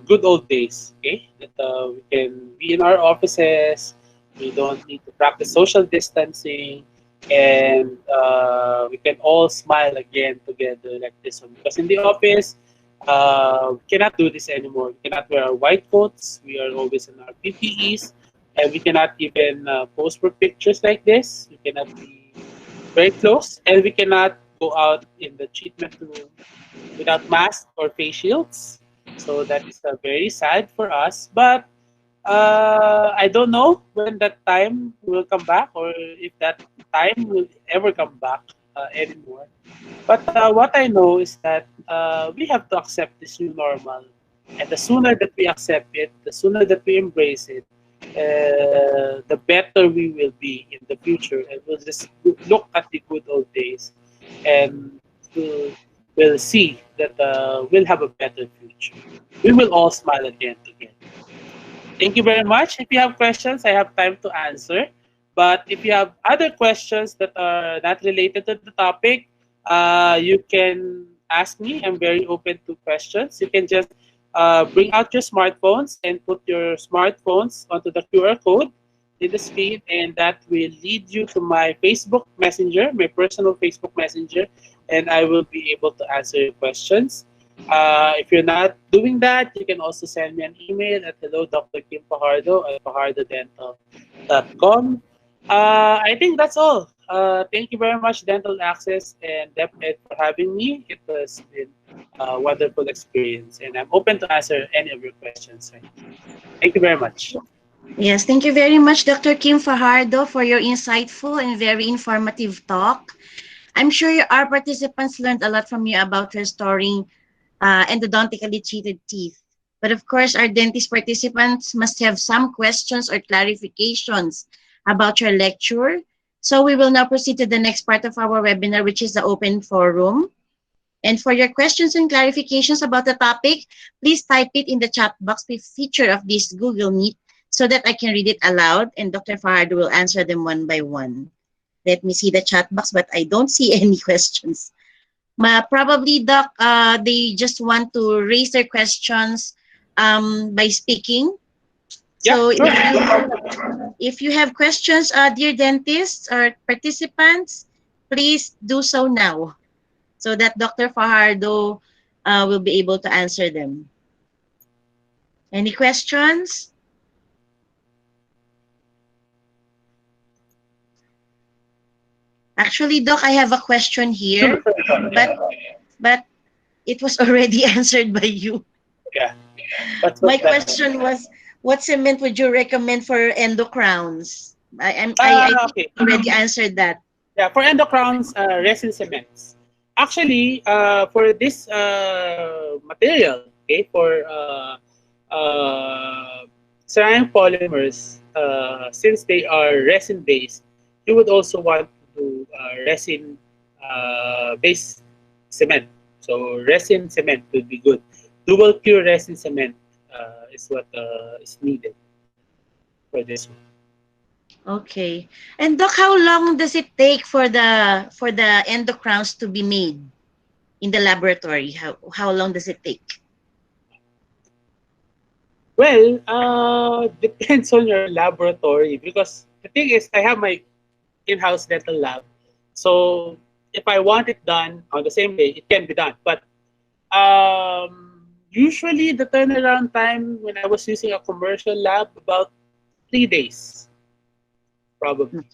good old days, okay? That we can be in our offices, we don't need to practice social distancing, and we can all smile again together like this one. Because in the office, we cannot do this anymore. We cannot wear our white coats. We are always in our PPEs, and we cannot even pose for pictures like this. We cannot be very close, and we cannot go out in the treatment room without mask or face shields. So that is very sad for us. But I don't know when that time will come back, or if that time will ever come back anymore. But what I know is that we have to accept this new normal. And the sooner that we accept it, the sooner that we embrace it, the better we will be in the future. And we'll just look at the good old days, and we'll, we'll see that we'll have a better future. We will all smile at the end together. Thank you very much. If you have questions, I have time to answer. But if you have other questions that are not related to the topic, you can ask me. I'm very open to questions. You can just bring out your smartphones and put your smartphones onto the QR code in the screen, and that will lead you to my Facebook Messenger, my personal Facebook Messenger, and I will be able to answer your questions. If you're not doing that, you can also send me an email at hello Dr. Kim Fajardo at fajardodental.com. I think that's all. Thank you very much, Dental Access and DepEd, for having me. It has been a wonderful experience, and I'm open to answer any of your questions right now. Thank you very much. Yes, thank you very much, Dr. Kim Fajardo, for your insightful and very informative talk. I'm sure our participants learned a lot from you about restoring endodontically treated teeth. But of course, our dentist participants must have some questions or clarifications about your lecture. So we will now proceed to the next part of our webinar, which is the open forum. And for your questions and clarifications about the topic, please type it in the chat box feature of this Google Meet so that I can read it aloud and Dr. Fajardo will answer them one by one. Let me see the chat box, but I don't see any questions. Probably, Doc, they just want to raise their questions by speaking. Yeah, So sure. if you have questions, dear dentists or participants, please do so now so that Dr. Fajardo will be able to answer them. Any questions? Actually, Doc, I have a question Sure, here, sure, sure. but Yeah. but it was already answered by you. Yeah. What's My that? question was, what cement would you recommend for endo crowns? I think Okay. you already answered that. Yeah, for endocrowns, resin cements. Actually, for this material, okay, for ceramic polymers, since they are resin based, you would also want to do resin based cement. So resin cement would be good. Dual cure resin cement is what is needed for this one. Okay. And Doc, how long does it take for the endo crowns to be made in the laboratory? How long does it take? Well, depends on your laboratory, because the thing is, I have my in-house dental lab. So if I want it done on the same day, it can be done. But usually the turnaround time when I was using a commercial lab, about 3 days, probably.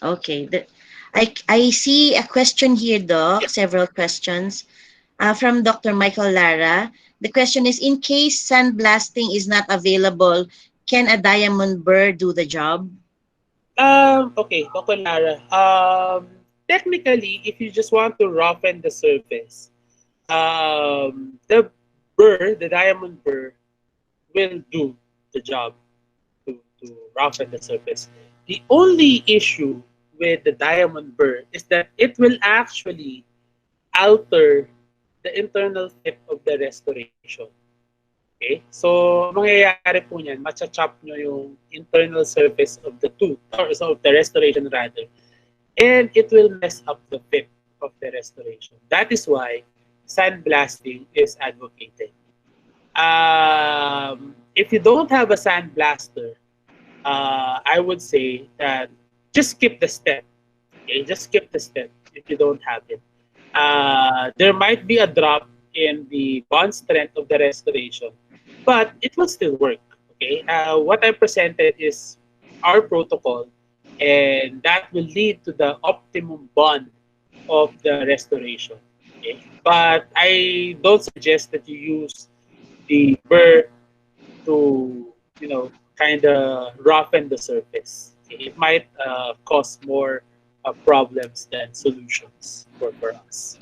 Okay. I see a question here, Doc, several questions from Dr. Michael Lara. The question is, in case sandblasting is not available, can a diamond burr do the job? Okay, Dr. Lara. Technically, if you just want to roughen the surface, the burr, the diamond burr, will do the job to roughen the surface. The only issue with the diamond burr is that it will actually alter the internal fit of the restoration. Okay? So, ang mangyayari po niyan, matcha-chop nyo yung internal surface of the tooth, or so of the restoration rather, and it will mess up the fit of the restoration. That is why sandblasting is advocated. If you don't have a sandblaster, I would say that just skip the step. Okay, just skip the step if you don't have it. There might be a drop in the bond strength of the restoration, but it will still work. Okay, what I presented is our protocol. and that will lead to the optimum bond of the restoration. Okay? But I don't suggest that you use the burr to, kind of roughen the surface. Okay? It might cause more problems than solutions for us.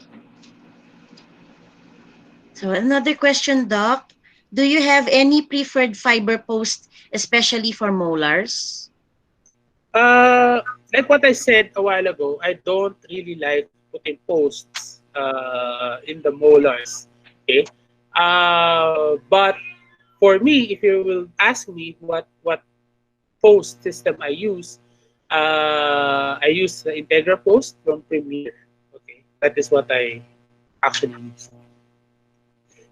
So another question, Doc. Do you have any preferred fiber post, especially for molars? Uh, like what I said a while ago, I don't really like putting posts in the molars. Okay. But for me, if you will ask me what post system I use the Integra post from Premiere. Okay, that is what I actually use.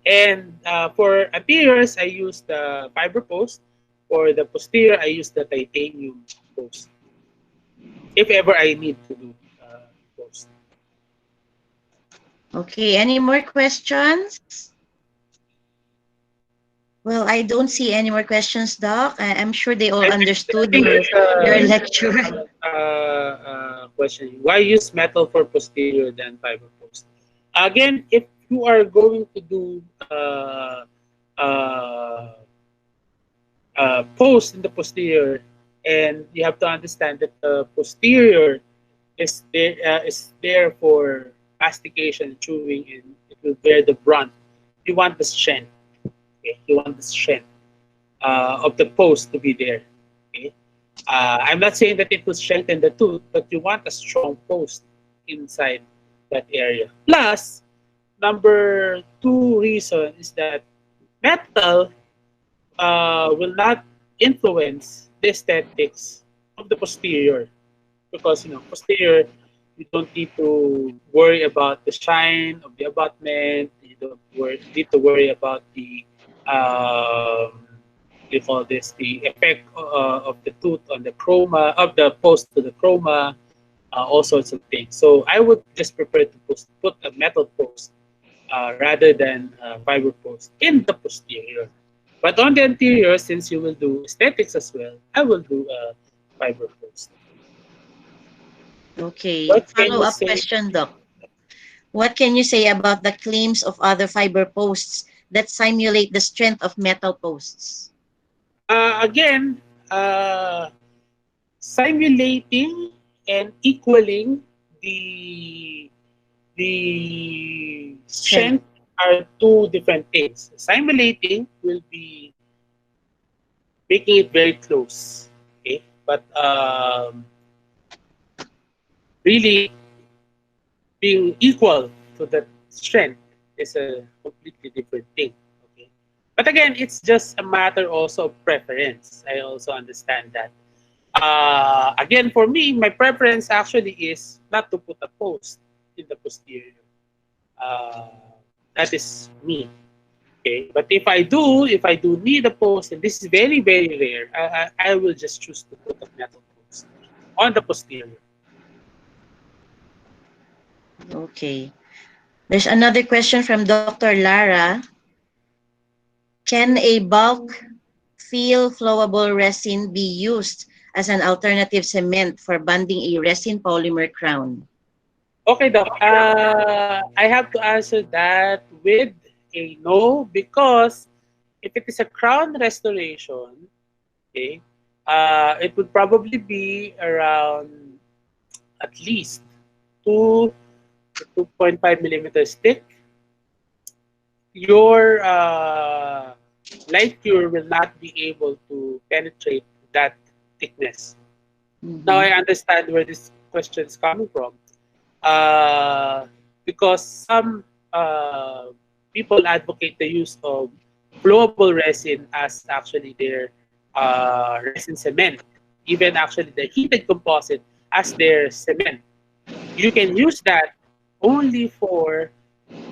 And for anteriors, I use the fiber post. For the posterior, I use the titanium post. If ever I need to do post. Okay, any more questions? Well, I don't see any more questions, Doc. I'm sure they all I understood think your there's lecture. a question. Why use metal for posterior than fiber post? Again, if you are going to do uh, post in the posterior, and you have to understand that the posterior is there for mastication, chewing, and it will bear the brunt. You want the strength. Okay? You want the strength of the post to be there. Okay? I'm not saying that it will strengthen the tooth, but you want a strong post inside that area. Plus, number two reason is that metal will not influence the aesthetics of the posterior, because posterior, you don't need to worry about the shine of the abutment. You don't need to worry about the you call this, the effect of the tooth on the chroma of the post to the chroma, all sorts of things. So I would just prefer to put a metal post rather than fiber post in the posterior. But on the anterior, since you will do aesthetics as well, I will do a fiber post. Okay, What can you follow-up say? question, Doc. What can you say about the claims of other fiber posts that simulate the strength of metal posts? Again, simulating and equaling the Strength. strength are two different things. Simulating will be making it very close, okay? But really being equal to that strength is a completely different thing. Okay, but again, it's just a matter also of preference. I also understand that. Again, for me, my preference actually is not to put a post in the posterior. Uh, that is me. Okay, but if I do need a post, and this is very very rare, I will just choose to put a metal post on the posterior. Okay. There's another question from Dr. Lara. Can a bulk fill flowable resin be used as an alternative cement for bonding a resin polymer crown? Okay, Doc. I have to answer that with a no, because if it is a crown restoration, okay, it would probably be around at least 2 to 2.5 millimeters thick. Your light cure will not be able to penetrate that thickness. Now Mm-hmm. I understand where this question is coming from. uh, because some people advocate the use of flowable resin as actually their resin cement, even actually the heated composite as their cement. You can use that only for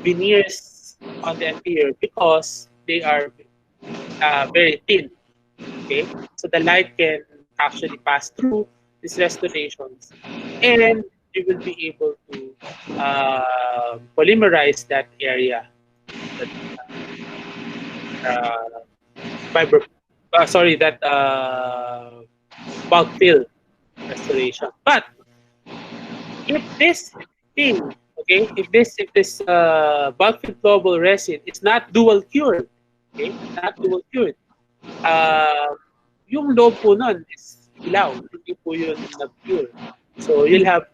veneers on the anterior because they are very thin. Okay, so the light can actually pass through these restorations, and you will be able to polymerize that area, that uh, fiber, sorry, that bulk fill restoration. But if this thing, okay, if this bulk fit flowable resin is not dual cured, okay, not dual cured, uh, yung loob po nun is ilaw, hindi po yun nag-cure. So you'll have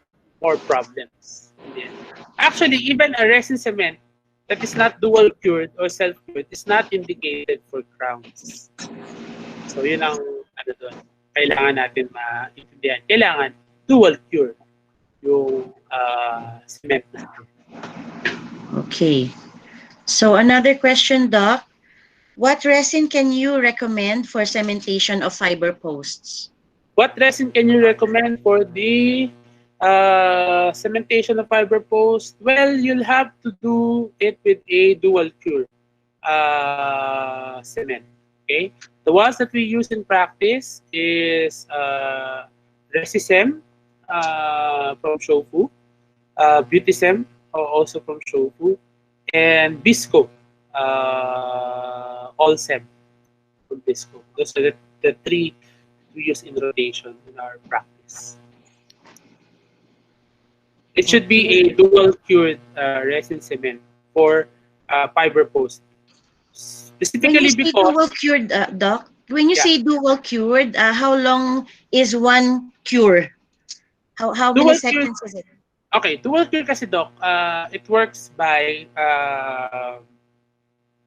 more problems in the end. Actually, even a resin cement that is not dual cured or self cured is not indicated for crowns. So yun ang ano doon. Kailangan natin maintindihan. Kailangan dual cure yung cement natin. Okay. So another question, Doc. What resin can you recommend for cementation of fiber posts? What resin can you recommend for the cementation of fiber post? Well, you'll have to do it with a dual cure cement. Okay, the ones that we use in practice is Resisem from Shofu, Beautisem also from Shofu, and Bisco, Allsem from Bisco. Those are the three we use in rotation in our practice. It should be a dual cured resin cement for fiber post. When you Specifically say dual because, cured, Doc, when you yeah, say dual cured, how long is one cure? How many dual cured, seconds is it? okay, dual cured kasi doc, it works by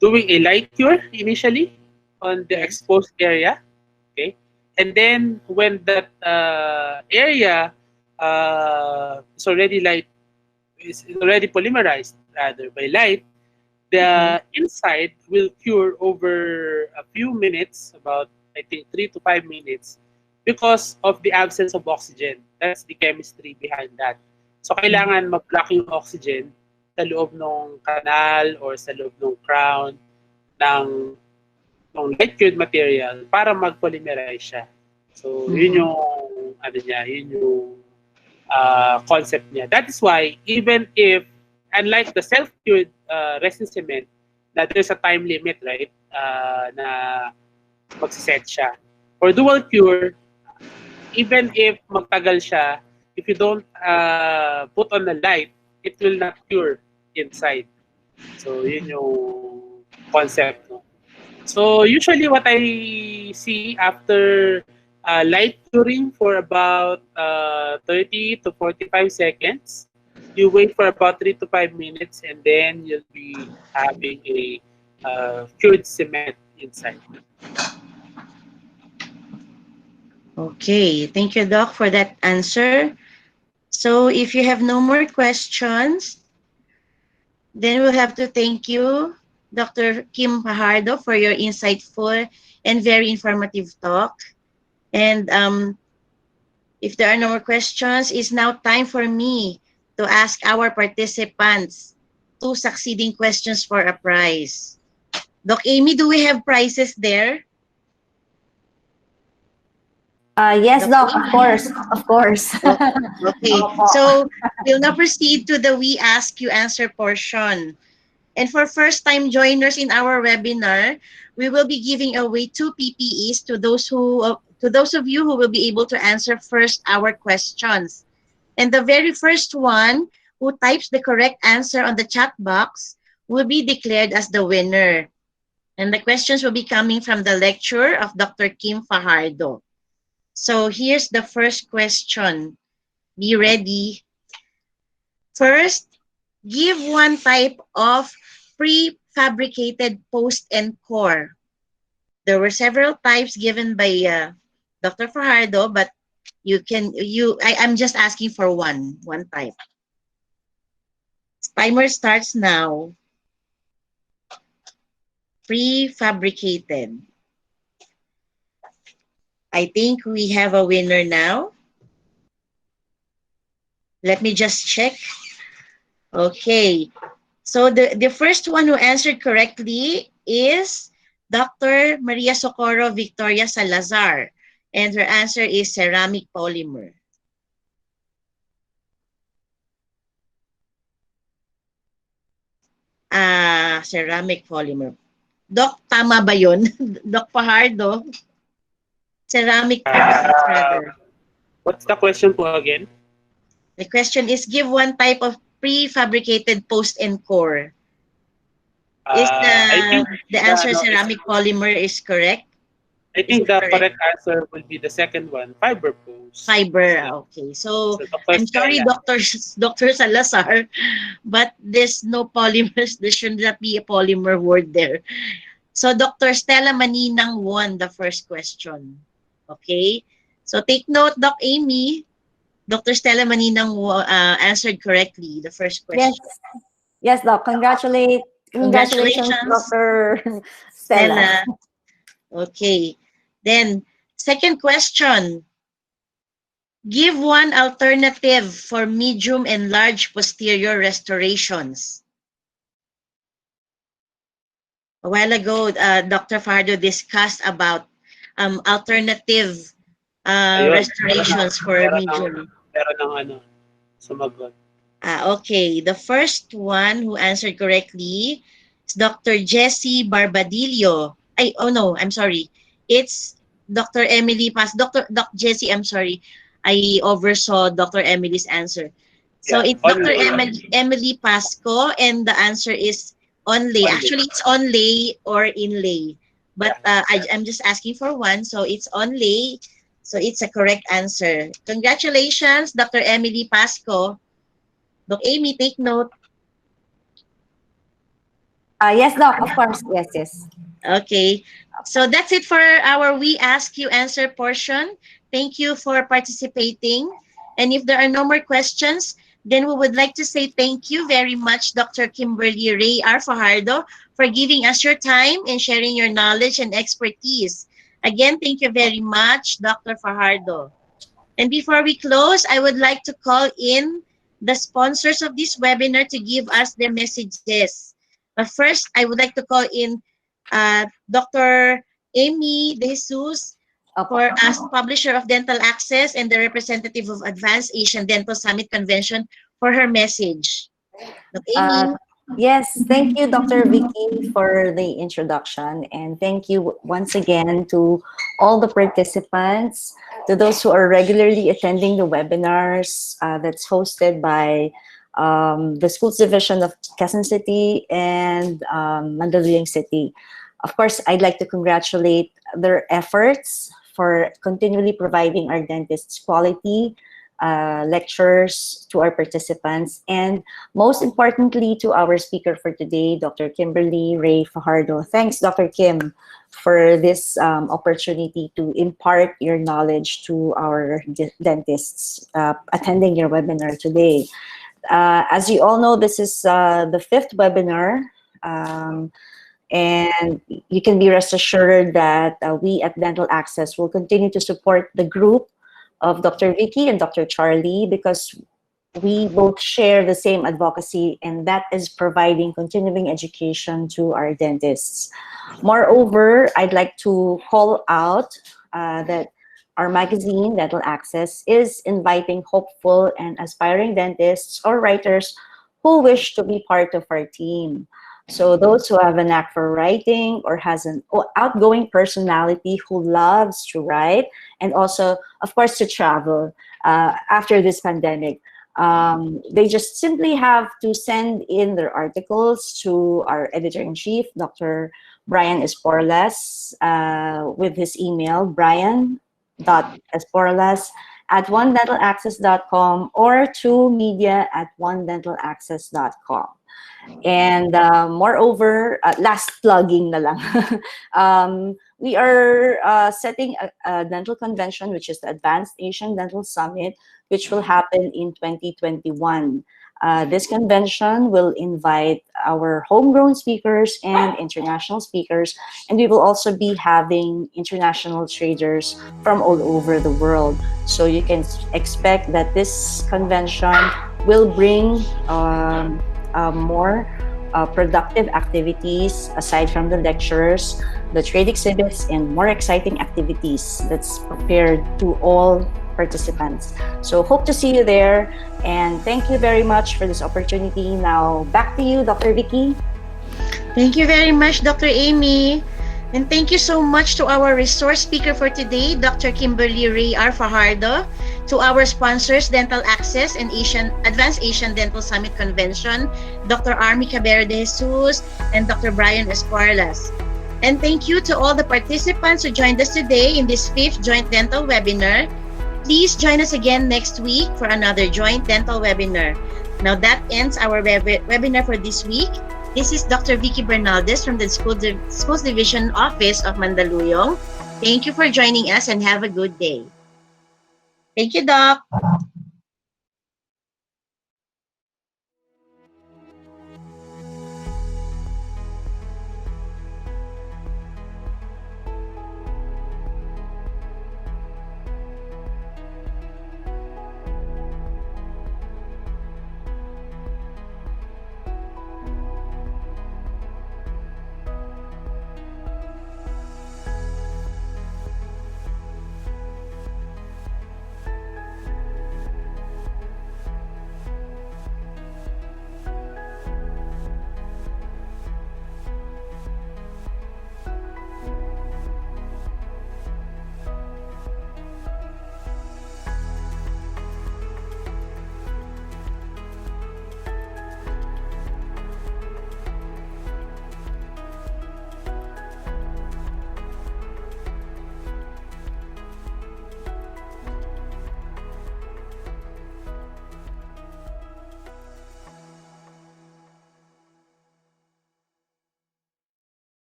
doing a light cure initially on the Yes. exposed area, okay? And then when that area is already polymerized rather by light, Mm-hmm. the inside will cure over a few minutes, about I think 3 to 5 minutes, because of the absence of oxygen. That's the chemistry behind that. So kailangan mag-block yung oxygen sa loob ng kanal or sa loob ng crown ng light cured material para mag-polymerize siya. So yun Mm-hmm. yung ano niya, yun yung concept niya. That is why even if unlike the self-cured resin cement na there's a time limit, right? Na magsiset siya. For dual cure, even if magtagal siya, if you don't put on the light, it will not cure inside. So yun yung concept. No? So usually what I see after light curing for about 30 to 45 seconds, you wait for about 3 to 5 minutes and then you'll be having a cured cement inside. Okay, thank you, Doc, for that answer. So if you have no more questions, then we'll have to thank you, Dr. Kim Fajardo, for your insightful and very informative talk. And if there are no more questions, it's now time for me to ask our participants two succeeding questions for a prize. Doc Amy, do we have prizes there? Yes, Doc Doc, of Amy? course, of course. Oh, okay, Opo. so we'll now proceed to the We Ask You Answer portion. And for first-time joiners in our webinar, we will be giving away 2 PPEs to those of you who will be able to answer first our questions. And the very first one who types the correct answer on the chat box will be declared as the winner. And the questions will be coming from the lecture of Dr. Kim Fajardo. So here's the first question. Be ready. First, give one type of prefabricated post and core. There were several types given by Dr. Fajardo, but I'm just asking for one type. Timer starts now. Prefabricated. I think we have a winner now. Let me just check. Okay. So the first one who answered correctly is Dr. Maria Socorro Victoria Salazar. And her answer is ceramic polymer. Ceramic polymer. Doc, tama ba yun? Doc Fajardo? Ceramic composites Uh, rather. What's the question po again? The question is, give one type of prefabricated post and core. Is I think the the answer ano is ceramic polymer is correct? I Is think it the correct? correct answer will be the second one, fiber post. Fiber. So, Okay. So so Dr. I'm sorry, Stella. Doctor Doctor Salazar, but there's no polymers. There should not be a polymer word there. So Dr. Stella Maninang won the first question. Okay. So take note, Doc Amy. Dr. Stella Maninang answered correctly the first Yes, question. yes, Doc. Congratulations, Congratulations, Dr. Stella. Stella. Okay. Then, second question. Give one alternative for medium and large posterior restorations. A while ago, Dr. Fajardo discussed about alternative Ayun, restorations for medium. meron ng ano, sumagot. Okay, the first one who answered correctly is Dr. Jessie Barbadillo. Oh no, I'm sorry. It's Dr. Emily Pas. Doc Jessie, I'm sorry. I oversaw Dr. Emily's answer. So Yeah, it's Dr. only, Emily Pasco, and the answer is onlay. only. Actually, it's onlay or inlay. But Yeah. I'm just asking for one, so it's onlay. So it's a correct answer. Congratulations, Dr. Emily Pasco. Doc Amy, take note. Yes, Doc. Of course. Yes, yes. Okay. So that's it for our We Ask You Answer portion. Thank you for participating. And if there are no more questions, then we would like to say thank you very much, Dr. Kimberly Ray R. Fajardo, for giving us your time and sharing your knowledge and expertise. Again, thank you very much, Dr. Fajardo. And before we close, I would like to call in the sponsors of this webinar to give us their messages. But first, I would like to call in Dr. Amy De Jesus, for as publisher of Dental Access and the representative of Advanced Asian Dental Summit Convention, for her message. Dr. Uh, Amy. yes, thank you, Dr. Vicky, for the introduction. And thank you once again to all the participants, to those who are regularly attending the webinars that's hosted by the Schools Division of Quezon City and Mandaluyong City. Of course, I'd like to congratulate their efforts for continually providing our dentists quality lectures to our participants, and most importantly to our speaker for today, Dr. Kimberly Ray Fajardo. Thanks, Dr. Kim, for this opportunity to impart your knowledge to our dentists attending your webinar today. As you all know, this is the fifth webinar. And you can be rest assured that we at Dental Access will continue to support the group of Dr. Vicky and Dr. Charlie, because we both share the same advocacy, and that is providing continuing education to our dentists. Moreover, I'd like to call out that our magazine, Dental Access, is inviting hopeful and aspiring dentists or writers who wish to be part of our team. So those who have a knack for writing or has an outgoing personality who loves to write, and also, of course, to travel after this pandemic, they just simply have to send in their articles to our editor-in-chief, Dr. Brian Esporlas, with his email, brian.esporlas@onedentalaccess.com, or to media@onedentalaccess.com. And moreover, last plugging na lang. We are setting a dental convention, which is the Advanced Asian Dental Summit, which will happen in 2021. This convention will invite our homegrown speakers and international speakers, and we will also be having international traders from all over the world. So you can expect that this convention will bring more productive activities aside from the lectures, the trade exhibits, and more exciting activities that's prepared to all participants. So hope to see you there, and thank you very much for this opportunity. Now back to you, Dr. Vicky. Thank you very much, Dr. Amy. And thank you so much to our resource speaker for today, Dr. Kimberly Ray R. Fajardo, to our sponsors, Dental Access and Advanced Asian Dental Summit Convention, Dr. Army Cabero de Jesus, and Dr. Brian Esparlas. And thank you to all the participants who joined us today in this 5th Joint Dental Webinar. Please join us again next week for another Joint Dental Webinar. Now that ends our webinar for this week. This is Dr. Vicky Bernaldez from the Schools Division Office of Mandaluyong. Thank you for joining us and have a good day. Thank you, Doc.